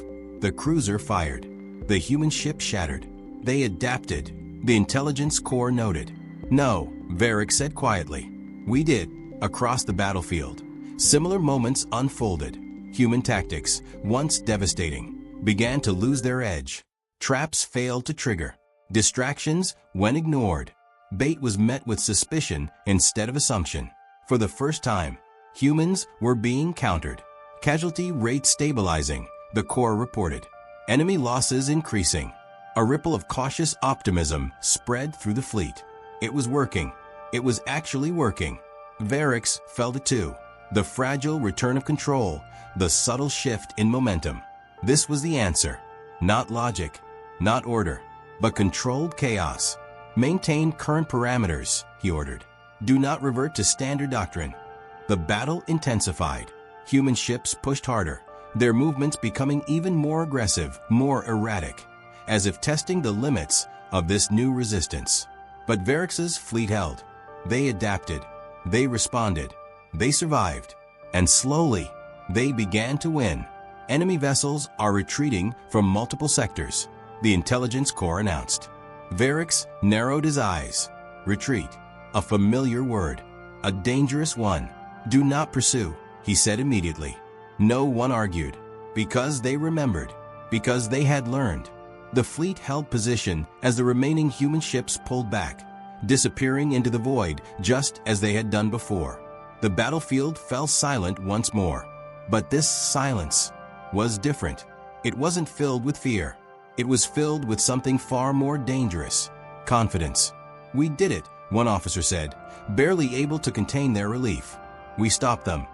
The cruiser fired. The human ship shattered. They adapted. The intelligence core noted. No, Varix said quietly. We did. Across the battlefield, similar moments unfolded. Human tactics, once devastating, began to lose their edge. Traps failed to trigger. Distractions went ignored. Bait was met with suspicion instead of assumption. For the first time, humans were being countered. Casualty rates stabilizing, the core reported. Enemy losses increasing. A ripple of cautious optimism spread through the fleet. It was working. It was actually working. Varix felt it too. The fragile return of control, the subtle shift in momentum. This was the answer. Not logic, not order, but controlled chaos. Maintain current parameters, he ordered. Do not revert to standard doctrine. The battle intensified. Human ships pushed harder, their movements becoming even more aggressive, more erratic, as if testing the limits of this new resistance. But Varix's fleet held. They adapted. They responded. They survived. And slowly, they began to win. Enemy vessels are retreating from multiple sectors, the intelligence core announced. Varix narrowed his eyes. Retreat. A familiar word. A dangerous one. Do not pursue, he said immediately. No one argued. Because they remembered. Because they had learned. The fleet held position as the remaining human ships pulled back, disappearing into the void just as they had done before. The battlefield fell silent once more. But this silence was different. It wasn't filled with fear. It was filled with something far more dangerous. Confidence. We did it, one officer said, barely able to contain their relief. We stopped them.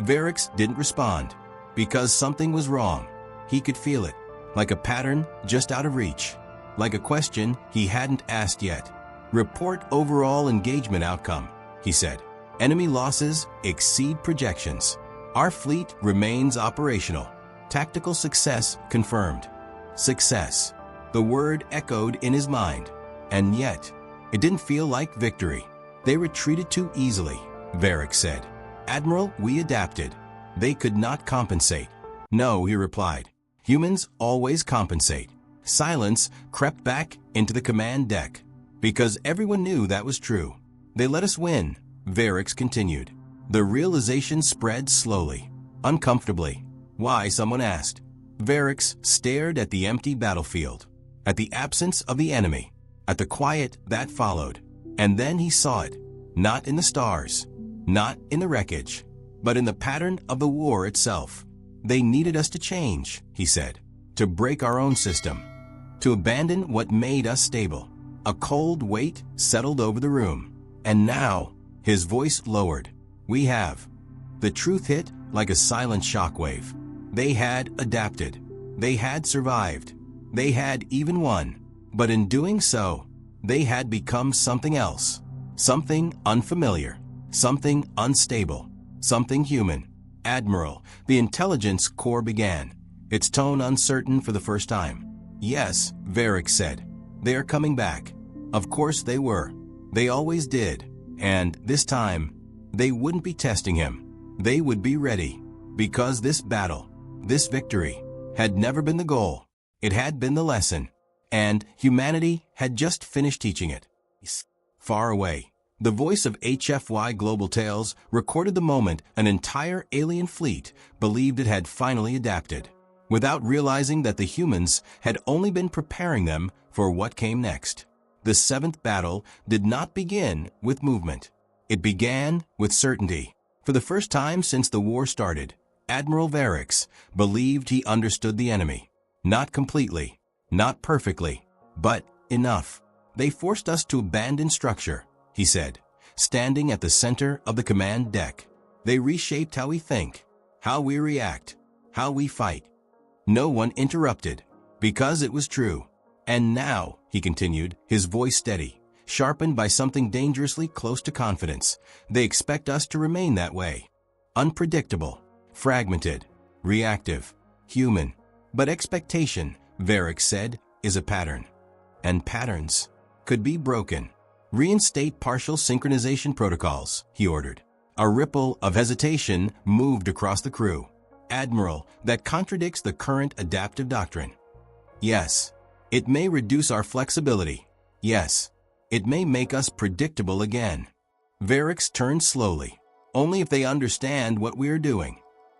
Varix didn't respond. Because something was wrong. He could feel it. Like a pattern just out of reach. Like a question he hadn't asked yet. Report overall engagement outcome, he said. Enemy losses exceed projections. Our fleet remains operational. Tactical success confirmed. Success. The word echoed in his mind. And yet, it didn't feel like victory. They retreated too easily, Varix said. Admiral, we adapted. They could not compensate. No, he replied. Humans always compensate. Silence crept back into the command deck. Because everyone knew that was true. They let us win, Varix continued. The realization spread slowly, uncomfortably. Why, someone asked. Varix stared at the empty battlefield, at the absence of the enemy, at the quiet that followed. And then he saw it, not in the stars, not in the wreckage, but in the pattern of the war itself. They needed us to change, he said, to break our own system, to abandon what made us stable. A cold weight settled over the room. And now, his voice lowered. We have. The truth hit like a silent shockwave. They had adapted. They had survived. They had even won. But in doing so, they had become something else. Something unfamiliar. Something unstable. Something human. Admiral, the intelligence core began, its tone uncertain for the first time. Yes, Varric said. They are coming back. Of course they were. They always did. And this time, they wouldn't be testing him. They would be ready. Because this battle, this victory, had never been the goal. It had been the lesson. And humanity had just finished teaching it. Far away, the voice of HFY Global Tales recorded the moment an entire alien fleet believed it had finally adapted, without realizing that the humans had only been preparing them for what came next. The seventh battle did not begin with movement. It began with certainty. For the first time since the war started, Admiral Varric believed he understood the enemy. Not completely, not perfectly, but enough. They forced us to abandon structure, he said, standing at the center of the command deck. They reshaped how we think, how we react, how we fight. No one interrupted, because it was true. And now, he continued, his voice steady, sharpened by something dangerously close to confidence, they expect us to remain that way. Unpredictable, fragmented, reactive, human. But expectation, Varric said, is a pattern. And patterns could be broken. Reinstate partial synchronization protocols, he ordered. A ripple of hesitation moved across the crew. Admiral, that contradicts the current adaptive doctrine. Yes, it may reduce our flexibility. Yes, it may make us predictable again. Varric turned slowly. Only if they understand what we are doing.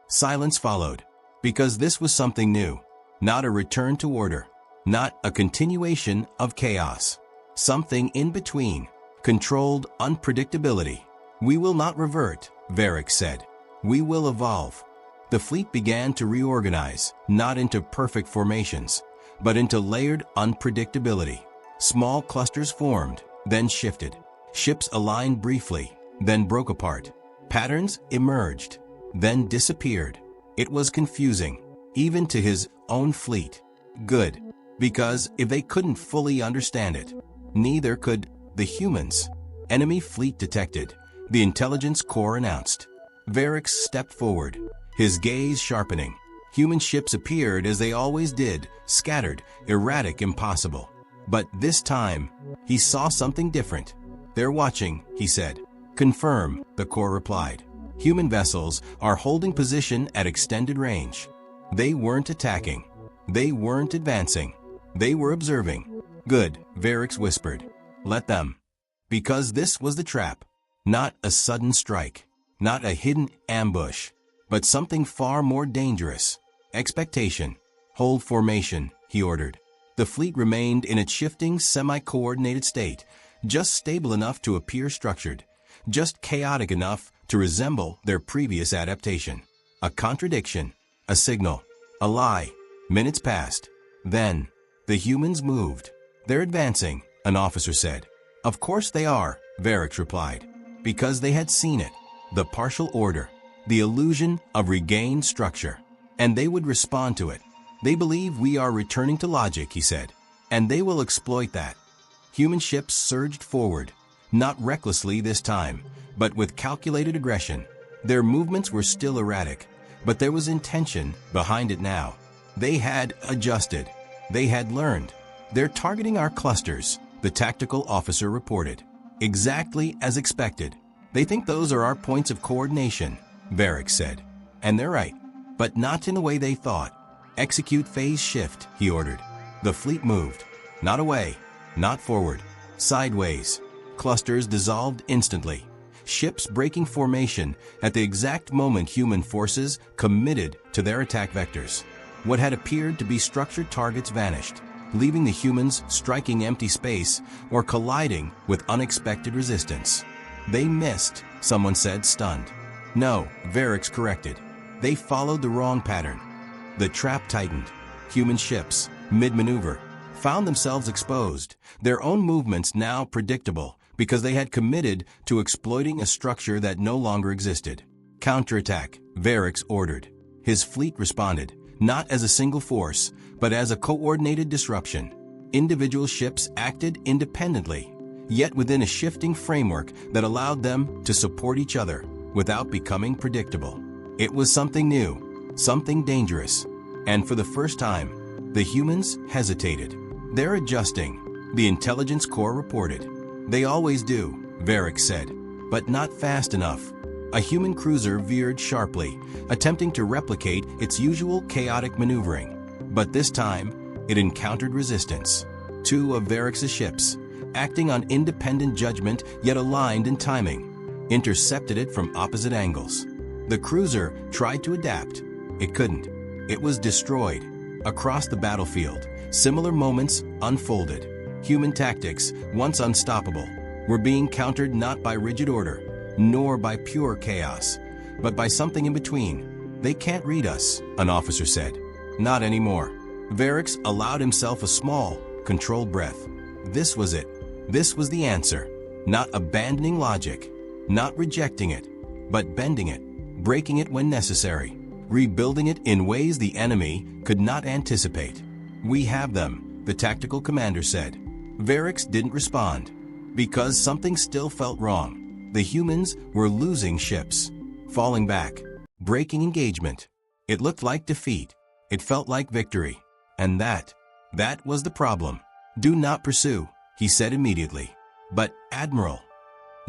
Silence followed, because this was something new, not a return to order, not a continuation of chaos. Something in between, controlled unpredictability. We will not revert, Varric said. We will evolve. The fleet began to reorganize, not into perfect formations, but into layered unpredictability. Small clusters formed, then shifted. Ships aligned briefly, then broke apart. Patterns emerged, then disappeared. It was confusing, even to his own fleet. Good, because if they couldn't fully understand it, neither could the humans. Enemy fleet detected, the intelligence core announced. Varric stepped forward, his gaze sharpening. Human ships appeared as they always did, scattered, erratic, impossible. But this time, he saw something different. They're watching, he said. Confirm, the core replied. Human vessels are holding position at extended range. They weren't attacking. They weren't advancing. They were observing. Good, Varric whispered. Let them. Because this was the trap. Not a sudden strike. Not a hidden ambush. But something far more dangerous. Expectation. Hold formation, he ordered. The fleet remained in its shifting, semi-coordinated state, just stable enough to appear structured, just chaotic enough to resemble their previous adaptation. A contradiction, a signal, a lie. Minutes passed. Then, the humans moved. They're advancing, an officer said. Of course they are, Varric replied, because they had seen it, the partial order, the illusion of regained structure, and they would respond to it. They believe we are returning to logic, he said, and they will exploit that. Human ships surged forward, not recklessly this time, but with calculated aggression. Their movements were still erratic, but there was intention behind it now. They had adjusted. They had learned. They're targeting our clusters, the tactical officer reported. Exactly as expected. They think those are our points of coordination, Varric said. And they're right, but not in the way they thought. Execute phase shift, he ordered. The fleet moved. Not away, not forward, sideways. Clusters dissolved instantly. Ships breaking formation at the exact moment human forces committed to their attack vectors. What had appeared to be structured targets vanished. leaving the humans striking empty space or colliding with unexpected resistance. They missed, someone said, stunned. No, Varix corrected. They followed the wrong pattern. The trap tightened. Human ships, mid-maneuver, found themselves exposed, their own movements now predictable because they had committed to exploiting a structure that no longer existed. Counterattack, Varix ordered. His fleet responded, not as a single force, but as a coordinated disruption. Individual ships acted independently, yet within a shifting framework that allowed them to support each other without becoming predictable. It was something new, something dangerous, and for the first time, the humans hesitated. They're adjusting, the intelligence corps reported. They always do, Varix said, but not fast enough. A human cruiser veered sharply, attempting to replicate its usual chaotic maneuvering. But this time, it encountered resistance. Two of Varix's ships, acting on independent judgment yet aligned in timing, intercepted it from opposite angles. The cruiser tried to adapt. It couldn't. It was destroyed. Across the battlefield, similar moments unfolded. Human tactics, once unstoppable, were being countered not by rigid order, nor by pure chaos, but by something in between. They can't read us, an officer said. Not anymore. Varix allowed himself a small, controlled breath. This was it. This was the answer. Not abandoning logic, not rejecting it, but bending it, breaking it when necessary, rebuilding it in ways the enemy could not anticipate. We have them, the tactical commander said. Varix didn't respond, because something still felt wrong. The humans were losing ships, falling back, breaking engagement. It looked like defeat. It felt like victory. And that was the problem. Do not pursue, he said immediately. But, Admiral,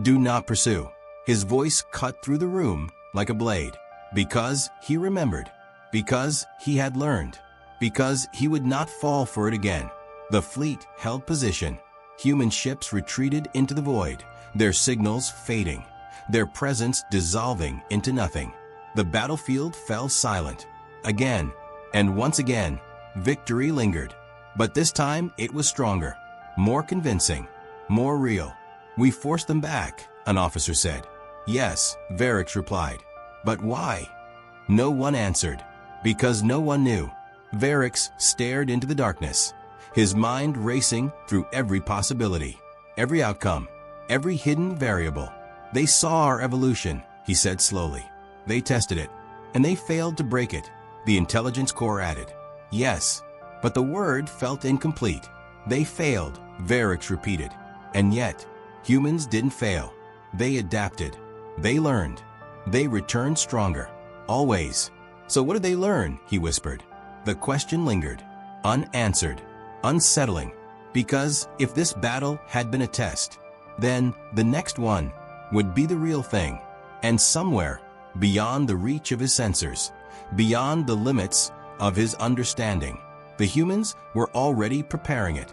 do not pursue. His voice cut through the room like a blade. Because he remembered. Because he had learned. Because he would not fall for it again. The fleet held position. Human ships retreated into the void, their signals fading, their presence dissolving into nothing. The battlefield fell silent. Again, and once again, victory lingered. But this time it was stronger, more convincing, more real. We forced them back, an officer said. Yes, Varix replied. But why? No one answered. Because no one knew. Varix stared into the darkness, his mind racing through every possibility, every outcome, every hidden variable. They saw our evolution, he said slowly. They tested it, and they failed to break it, the intelligence corps added. Yes, but the word felt incomplete. They failed, Varix repeated. And yet, humans didn't fail. They adapted. They learned. They returned stronger. Always. So what did they learn? He whispered. The question lingered, unanswered, unsettling. Because if this battle had been a test, then the next one would be the real thing. And somewhere, beyond the reach of his sensors, beyond the limits of his understanding, the humans were already preparing it.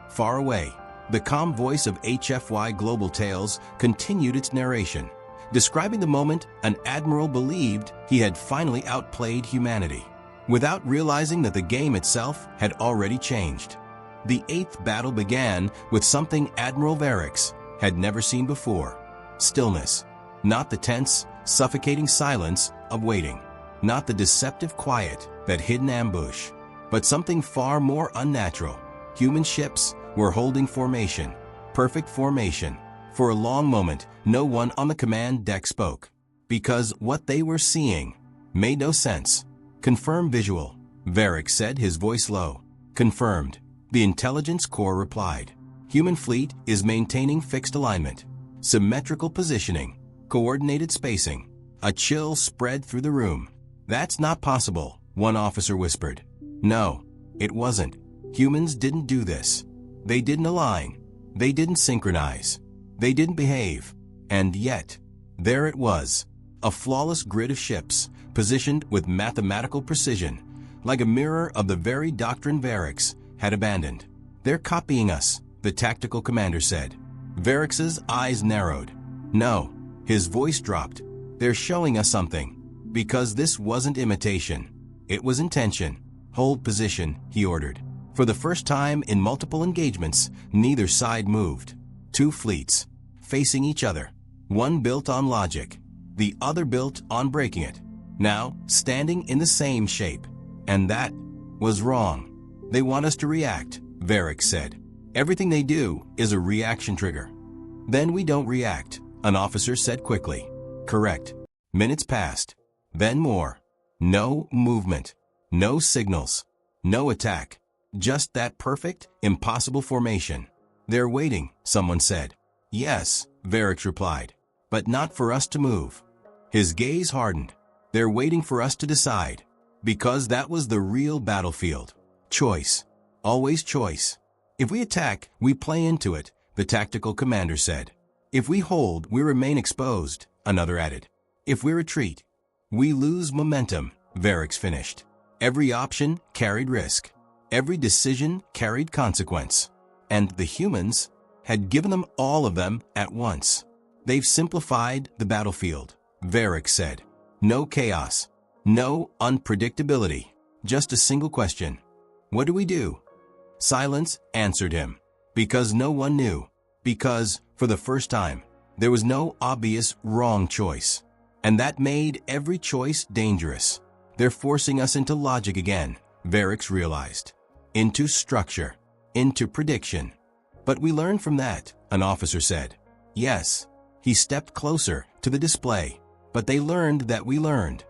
Far away, the calm voice of HFY Global Tales continued its narration, describing the moment an admiral believed he had finally outplayed humanity, without realizing that the game itself had already changed. The eighth battle began with something Admiral Varix had never seen before. Stillness. Not the tense, suffocating silence of waiting. Not the deceptive quiet that hid an ambush. But something far more unnatural. Human ships were holding formation. Perfect formation. For a long moment, no one on the command deck spoke. Because what they were seeing made no sense. Confirm visual, Varix said, his voice low. Confirmed. The intelligence corps replied. Human fleet is maintaining fixed alignment, symmetrical positioning, coordinated spacing. A chill spread through the room. That's not possible, one officer whispered. No, it wasn't. Humans didn't do this. They didn't align. They didn't synchronize. They didn't behave. And yet, there it was. A flawless grid of ships, positioned with mathematical precision, like a mirror of the very doctrine Varix had abandoned. They're copying us, the tactical commander said. Varix's eyes narrowed. No, his voice dropped. They're showing us something. Because this wasn't imitation. It was intention. Hold position, he ordered. For the first time in multiple engagements, neither side moved. Two fleets, facing each other. One built on logic, the other built on breaking it. Now, standing in the same shape. And that was wrong. They want us to react, Varric said. Everything they do is a reaction trigger. Then we don't react, an officer said quickly. Correct. Minutes passed. Then more. No movement. No signals. No attack. Just that perfect, impossible formation. They're waiting, someone said. Yes, Varric replied. But not for us to move. His gaze hardened. They're waiting for us to decide. Because that was the real battlefield. Choice. Always choice. If we attack, we play into it, the tactical commander said. If we hold, we remain exposed, another added. If we retreat, we lose momentum, Varric finished. Every option carried risk. Every decision carried consequence. And the humans had given them all of them at once. They've simplified the battlefield, Varric said. No chaos. No unpredictability. Just a single question. What do we do? Silence answered him. Because no one knew. Because, for the first time, there was no obvious wrong choice. And that made every choice dangerous. They're forcing us into logic again, Varric realized. Into structure. Into prediction. But we learned from that, an officer said. Yes. He stepped closer to the display. But they learned that we learned.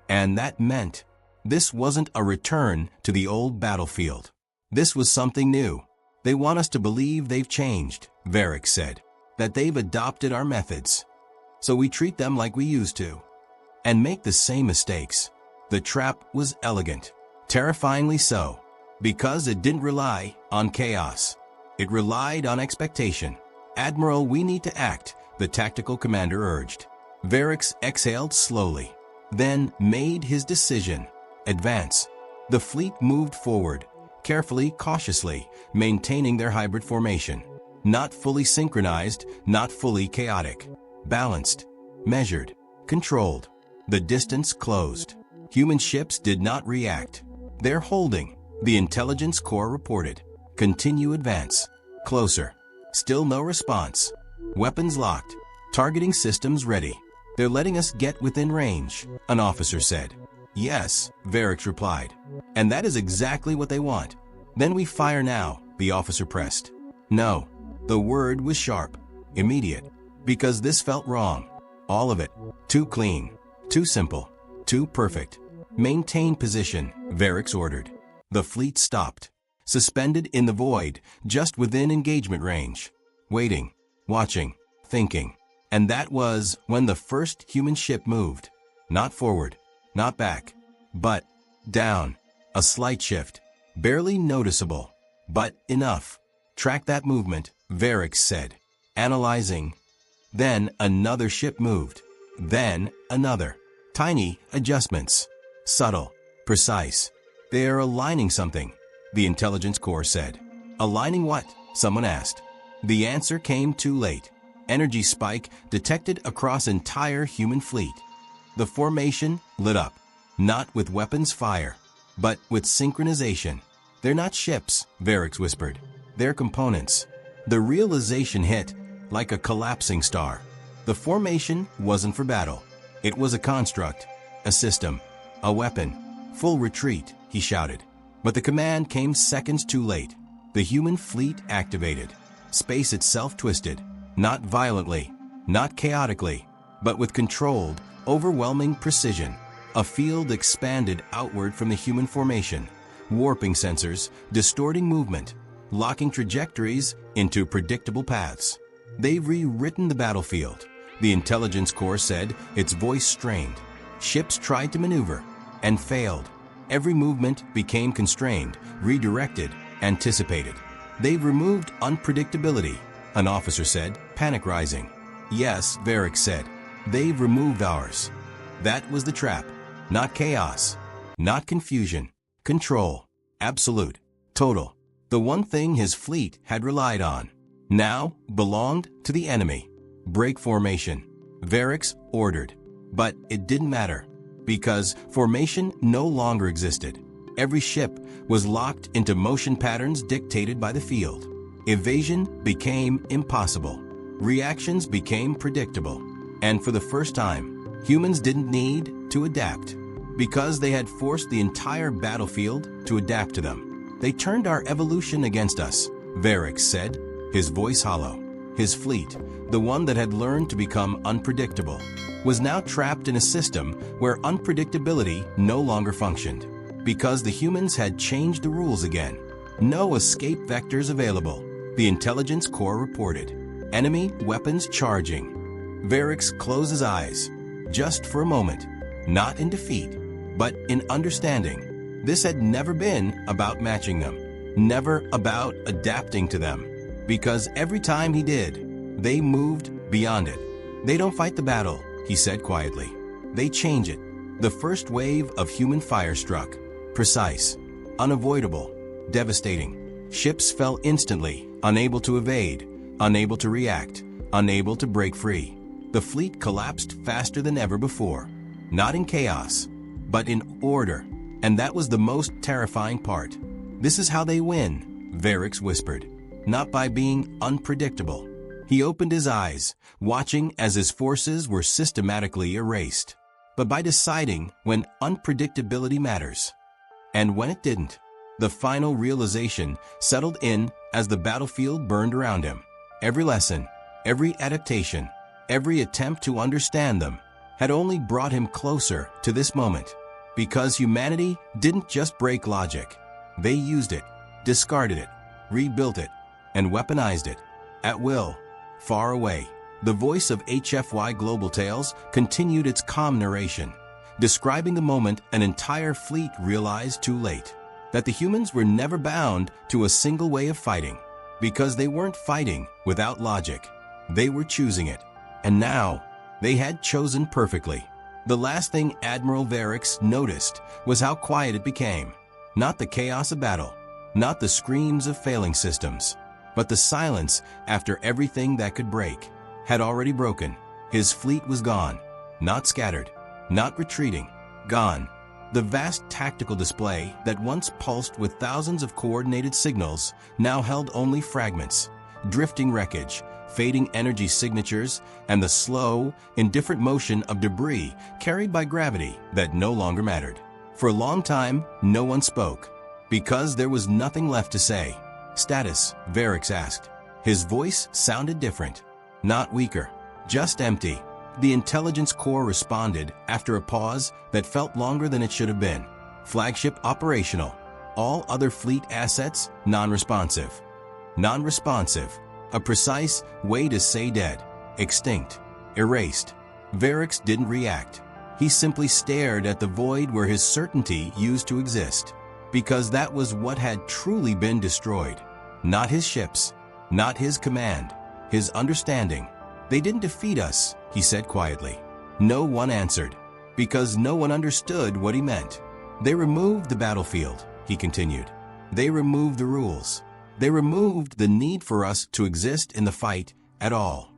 And that meant this wasn't a return to the old battlefield. This was something new. They want us to believe they've changed, Varric said. That they've adopted our methods. So we treat them like we used to. And make the same mistakes. The trap was elegant. Terrifyingly so. Because it didn't rely on chaos. It relied on expectation. Admiral, we need to act, the tactical commander urged. Varric exhaled slowly. Then made his decision. Advance. The fleet moved forward. Carefully, cautiously, maintaining their hybrid formation. Not fully synchronized, not fully chaotic. Balanced. Measured. Controlled. The distance closed. Human ships did not react. They're holding, the intelligence corps reported. Continue advance. Closer. Still no response. Weapons locked. Targeting systems ready. They're letting us get within range, an officer said. Yes, Varric replied. And that is exactly what they want. Then we fire now, the officer pressed. No. The word was sharp. Immediate. Because this felt wrong. All of it. Too clean. Too simple. Too perfect. Maintain position, Varric ordered. The fleet stopped. Suspended in the void, just within engagement range. Waiting. Watching. Thinking. And that was when the first human ship moved. Not forward. Not back. But down. A slight shift. Barely noticeable. But enough. Track that movement, Varric said. Analyzing. Then another ship moved. Then another. Tiny adjustments. Subtle. Precise. They are aligning something, the intelligence corps said. Aligning what? Someone asked. The answer came too late. Energy spike detected across entire human fleet. The formation lit up. Not with weapons fire, but with synchronization. They're not ships, Varric whispered. They're components. The realization hit like a collapsing star. The formation wasn't for battle. It was a construct, a system, a weapon. Full retreat, he shouted. But the command came seconds too late. The human fleet activated. Space itself twisted. Not violently, not chaotically, but with controlled, overwhelming precision. A field expanded outward from the human formation, warping sensors, distorting movement, locking trajectories into predictable paths. They've rewritten the battlefield, the intelligence corps said, its voice strained. Ships tried to maneuver and failed. Every movement became constrained, redirected, anticipated. They've removed unpredictability, an officer said, panic rising. Yes, Varric said. They've removed ours. That was the trap. Not chaos. Not confusion. Control. Absolute. Total. The one thing his fleet had relied on. Now belonged to the enemy. Break formation. Varric ordered. But it didn't matter. Because formation no longer existed. Every ship was locked into motion patterns dictated by the field. Evasion became impossible. Reactions became predictable. And for the first time, humans didn't need to adapt. Because they had forced the entire battlefield to adapt to them. They turned our evolution against us, Varix said, his voice hollow. His fleet, the one that had learned to become unpredictable, was now trapped in a system where unpredictability no longer functioned. Because the humans had changed the rules again. No escape vectors available, the intelligence core reported. Enemy weapons charging. Varix closed his eyes, just for a moment, not in defeat, but in understanding. This had never been about matching them, never about adapting to them. Because every time he did, they moved beyond it. They don't fight the battle, he said quietly. They change it. The first wave of human fire struck. Precise, unavoidable, devastating. Ships fell instantly, unable to evade, unable to react, unable to break free. The fleet collapsed faster than ever before. Not in chaos, but in order. And that was the most terrifying part. This is how they win, Varix whispered. Not by being unpredictable. He opened his eyes, watching as his forces were systematically erased. But by deciding when unpredictability matters. And when it didn't. The final realization settled in as the battlefield burned around him. Every lesson, every adaptation, every attempt to understand them had only brought him closer to this moment. Because humanity didn't just break logic. They used it, discarded it, rebuilt it, and weaponized it. At will, far away, the voice of HFY Global Tales continued its calm narration, describing the moment an entire fleet realized too late, that the humans were never bound to a single way of fighting, because they weren't fighting without logic. They were choosing it. And now, they had chosen perfectly. The last thing Admiral Varix noticed was how quiet it became. Not the chaos of battle, not the screams of failing systems, but the silence after everything that could break had already broken. His fleet was gone, not scattered, not retreating, gone. The vast tactical display that once pulsed with thousands of coordinated signals now held only fragments, drifting wreckage, fading energy signatures, and the slow, indifferent motion of debris carried by gravity that no longer mattered. For a long time, no one spoke, because there was nothing left to say. Status, Varix asked. His voice sounded different. Not weaker, just empty. The intelligence core responded after a pause that felt longer than it should have been. Flagship operational. All other fleet assets non-responsive. Non-responsive. A precise way to say dead, extinct, erased. Varix didn't react. He simply stared at the void where his certainty used to exist. Because that was what had truly been destroyed. Not his ships, not his command, his understanding. They didn't defeat us, he said quietly. No one answered, because no one understood what he meant. They removed the battlefield, he continued. They removed the rules. They removed the need for us to exist in the fight at all.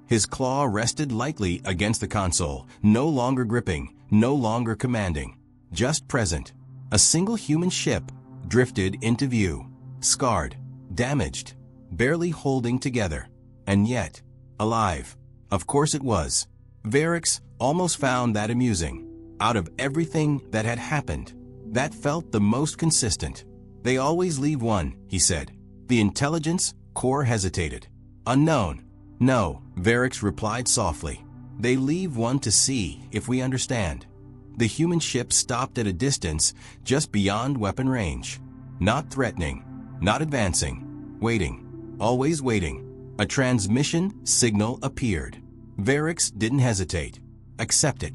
His claw rested lightly against the console, no longer gripping, no longer commanding, just present. A single human ship drifted into view, scarred, damaged, barely holding together, and yet, alive. Of course it was. Varix almost found that amusing. Out of everything that had happened, that felt the most consistent. They always leave one, he said. The intelligence core hesitated. Unknown. No, Varix replied softly. They leave one to see if we understand. The human ship stopped at a distance just beyond weapon range. Not threatening, not advancing, waiting, always waiting. A transmission signal appeared. Varix didn't hesitate. Accept it.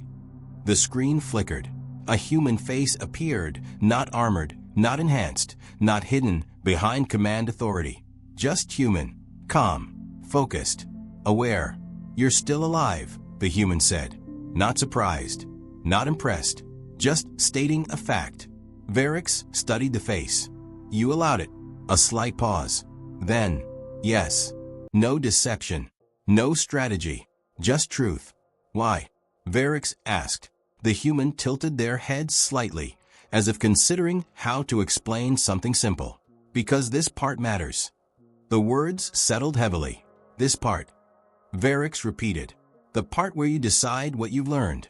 The screen flickered. A human face appeared, not armored, not enhanced, not hidden behind command authority. Just human, calm, focused, aware. You're still alive, the human said. Not surprised. Not impressed, just stating a fact. Varix studied the face. You allowed it. A slight pause. Then, yes. No deception. No strategy. Just truth. Why? Varix asked. The human tilted their head slightly, as if considering how to explain something simple. Because this part matters. The words settled heavily. This part. Varix repeated. The part where you decide what you've learned.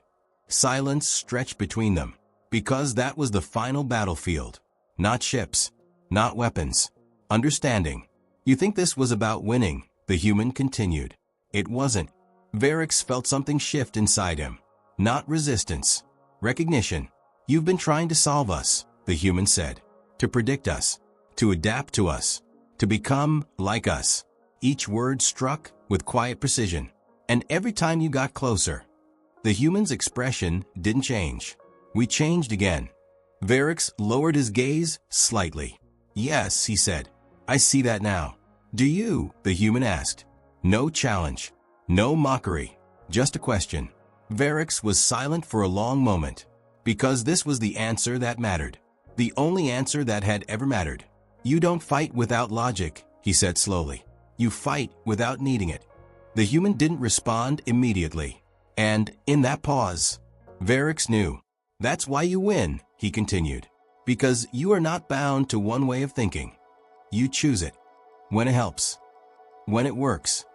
Silence stretched between them. Because that was the final battlefield. Not ships. Not weapons. Understanding. You think this was about winning, the human continued. It wasn't. Varix felt something shift inside him. Not resistance. Recognition. You've been trying to solve us, the human said. To predict us. To adapt to us. To become like us. Each word struck with quiet precision. And every time you got closer, the human's expression didn't change. We changed again. Varix lowered his gaze slightly. Yes, he said. I see that now. Do you? The human asked. No challenge. No mockery. Just a question. Varix was silent for a long moment. Because this was the answer that mattered. The only answer that had ever mattered. You don't fight without logic, he said slowly. You fight without needing it. The human didn't respond immediately. And, in that pause, Varix knew. That's why you win, he continued. Because you are not bound to one way of thinking. You choose it. When it helps. When it works.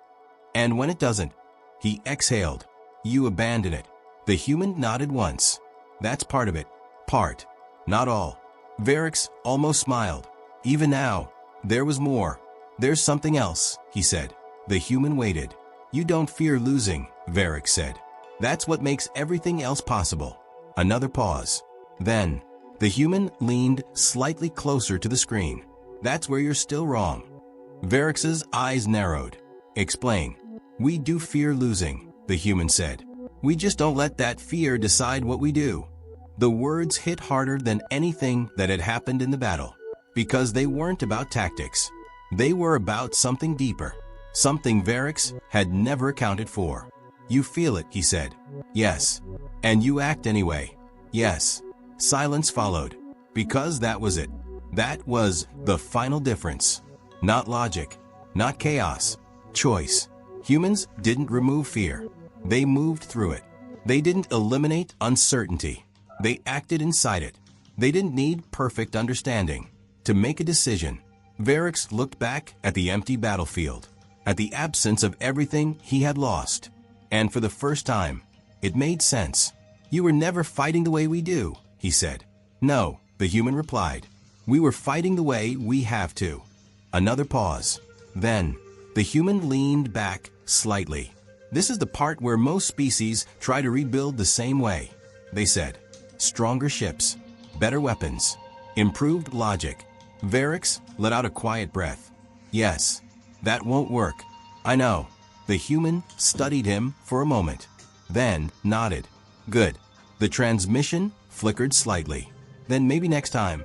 And when it doesn't. He exhaled. You abandon it. The human nodded once. That's part of it. Part. Not all. Varix almost smiled. Even now, there was more. There's something else, he said. The human waited. You don't fear losing, Varix said. That's what makes everything else possible. Another pause. Then, the human leaned slightly closer to the screen. That's where you're still wrong. Varix's eyes narrowed. Explain. We do fear losing, the human said. We just don't let that fear decide what we do. The words hit harder than anything that had happened in the battle. Because they weren't about tactics. They were about something deeper. Something Varix had never accounted for. You feel it, he said. Yes. And you act anyway. Yes. Silence followed. Because that was it. That was the final difference. Not logic. Not chaos. Choice. Humans didn't remove fear. They moved through it. They didn't eliminate uncertainty. They acted inside it. They didn't need perfect understanding to make a decision. Varix looked back at the empty battlefield, at the absence of everything he had lost. And for the first time, it made sense. You were never fighting the way we do, he said. No, the human replied. We were fighting the way we have to. Another pause. Then, the human leaned back slightly. This is the part where most species try to rebuild the same way, they said. Stronger ships, better weapons, improved logic. Varix let out a quiet breath. Yes, that won't work. I know. The human studied him for a moment, then nodded. Good. The transmission flickered slightly. Then maybe next time.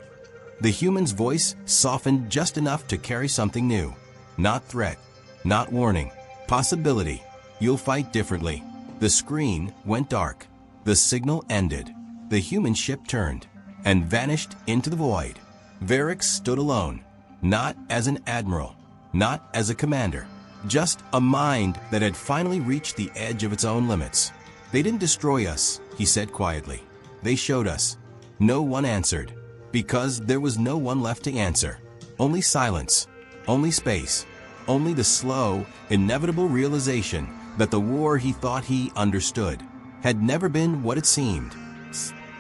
The human's voice softened just enough to carry something new. Not threat. Not warning. Possibility. You'll fight differently. The screen went dark. The signal ended. The human ship turned and vanished into the void. Varix stood alone. Not as an admiral. Not as a commander. Just a mind that had finally reached the edge of its own limits. They didn't destroy us, he said quietly. They showed us. No one answered. Because there was no one left to answer. Only silence. Only space. Only the slow, inevitable realization that the war he thought he understood had never been what it seemed.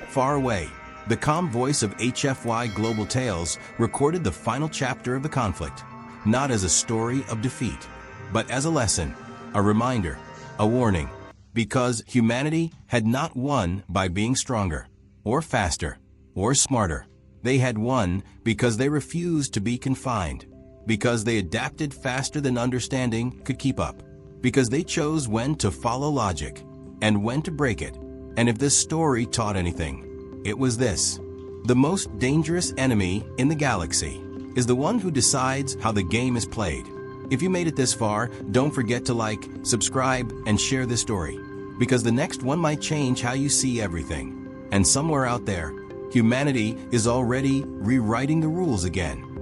Far away, the calm voice of HFY Global Tales recorded the final chapter of the conflict, not as a story of defeat, but as a lesson, a reminder, a warning, because humanity had not won by being stronger, or faster, or smarter. They had won because they refused to be confined, because they adapted faster than understanding could keep up, because they chose when to follow logic and when to break it. And if this story taught anything, it was this. The most dangerous enemy in the galaxy is the one who decides how the game is played. If you made it this far, don't forget to like, subscribe, and share this story, because the next one might change how you see everything. And somewhere out there, humanity is already rewriting the rules again.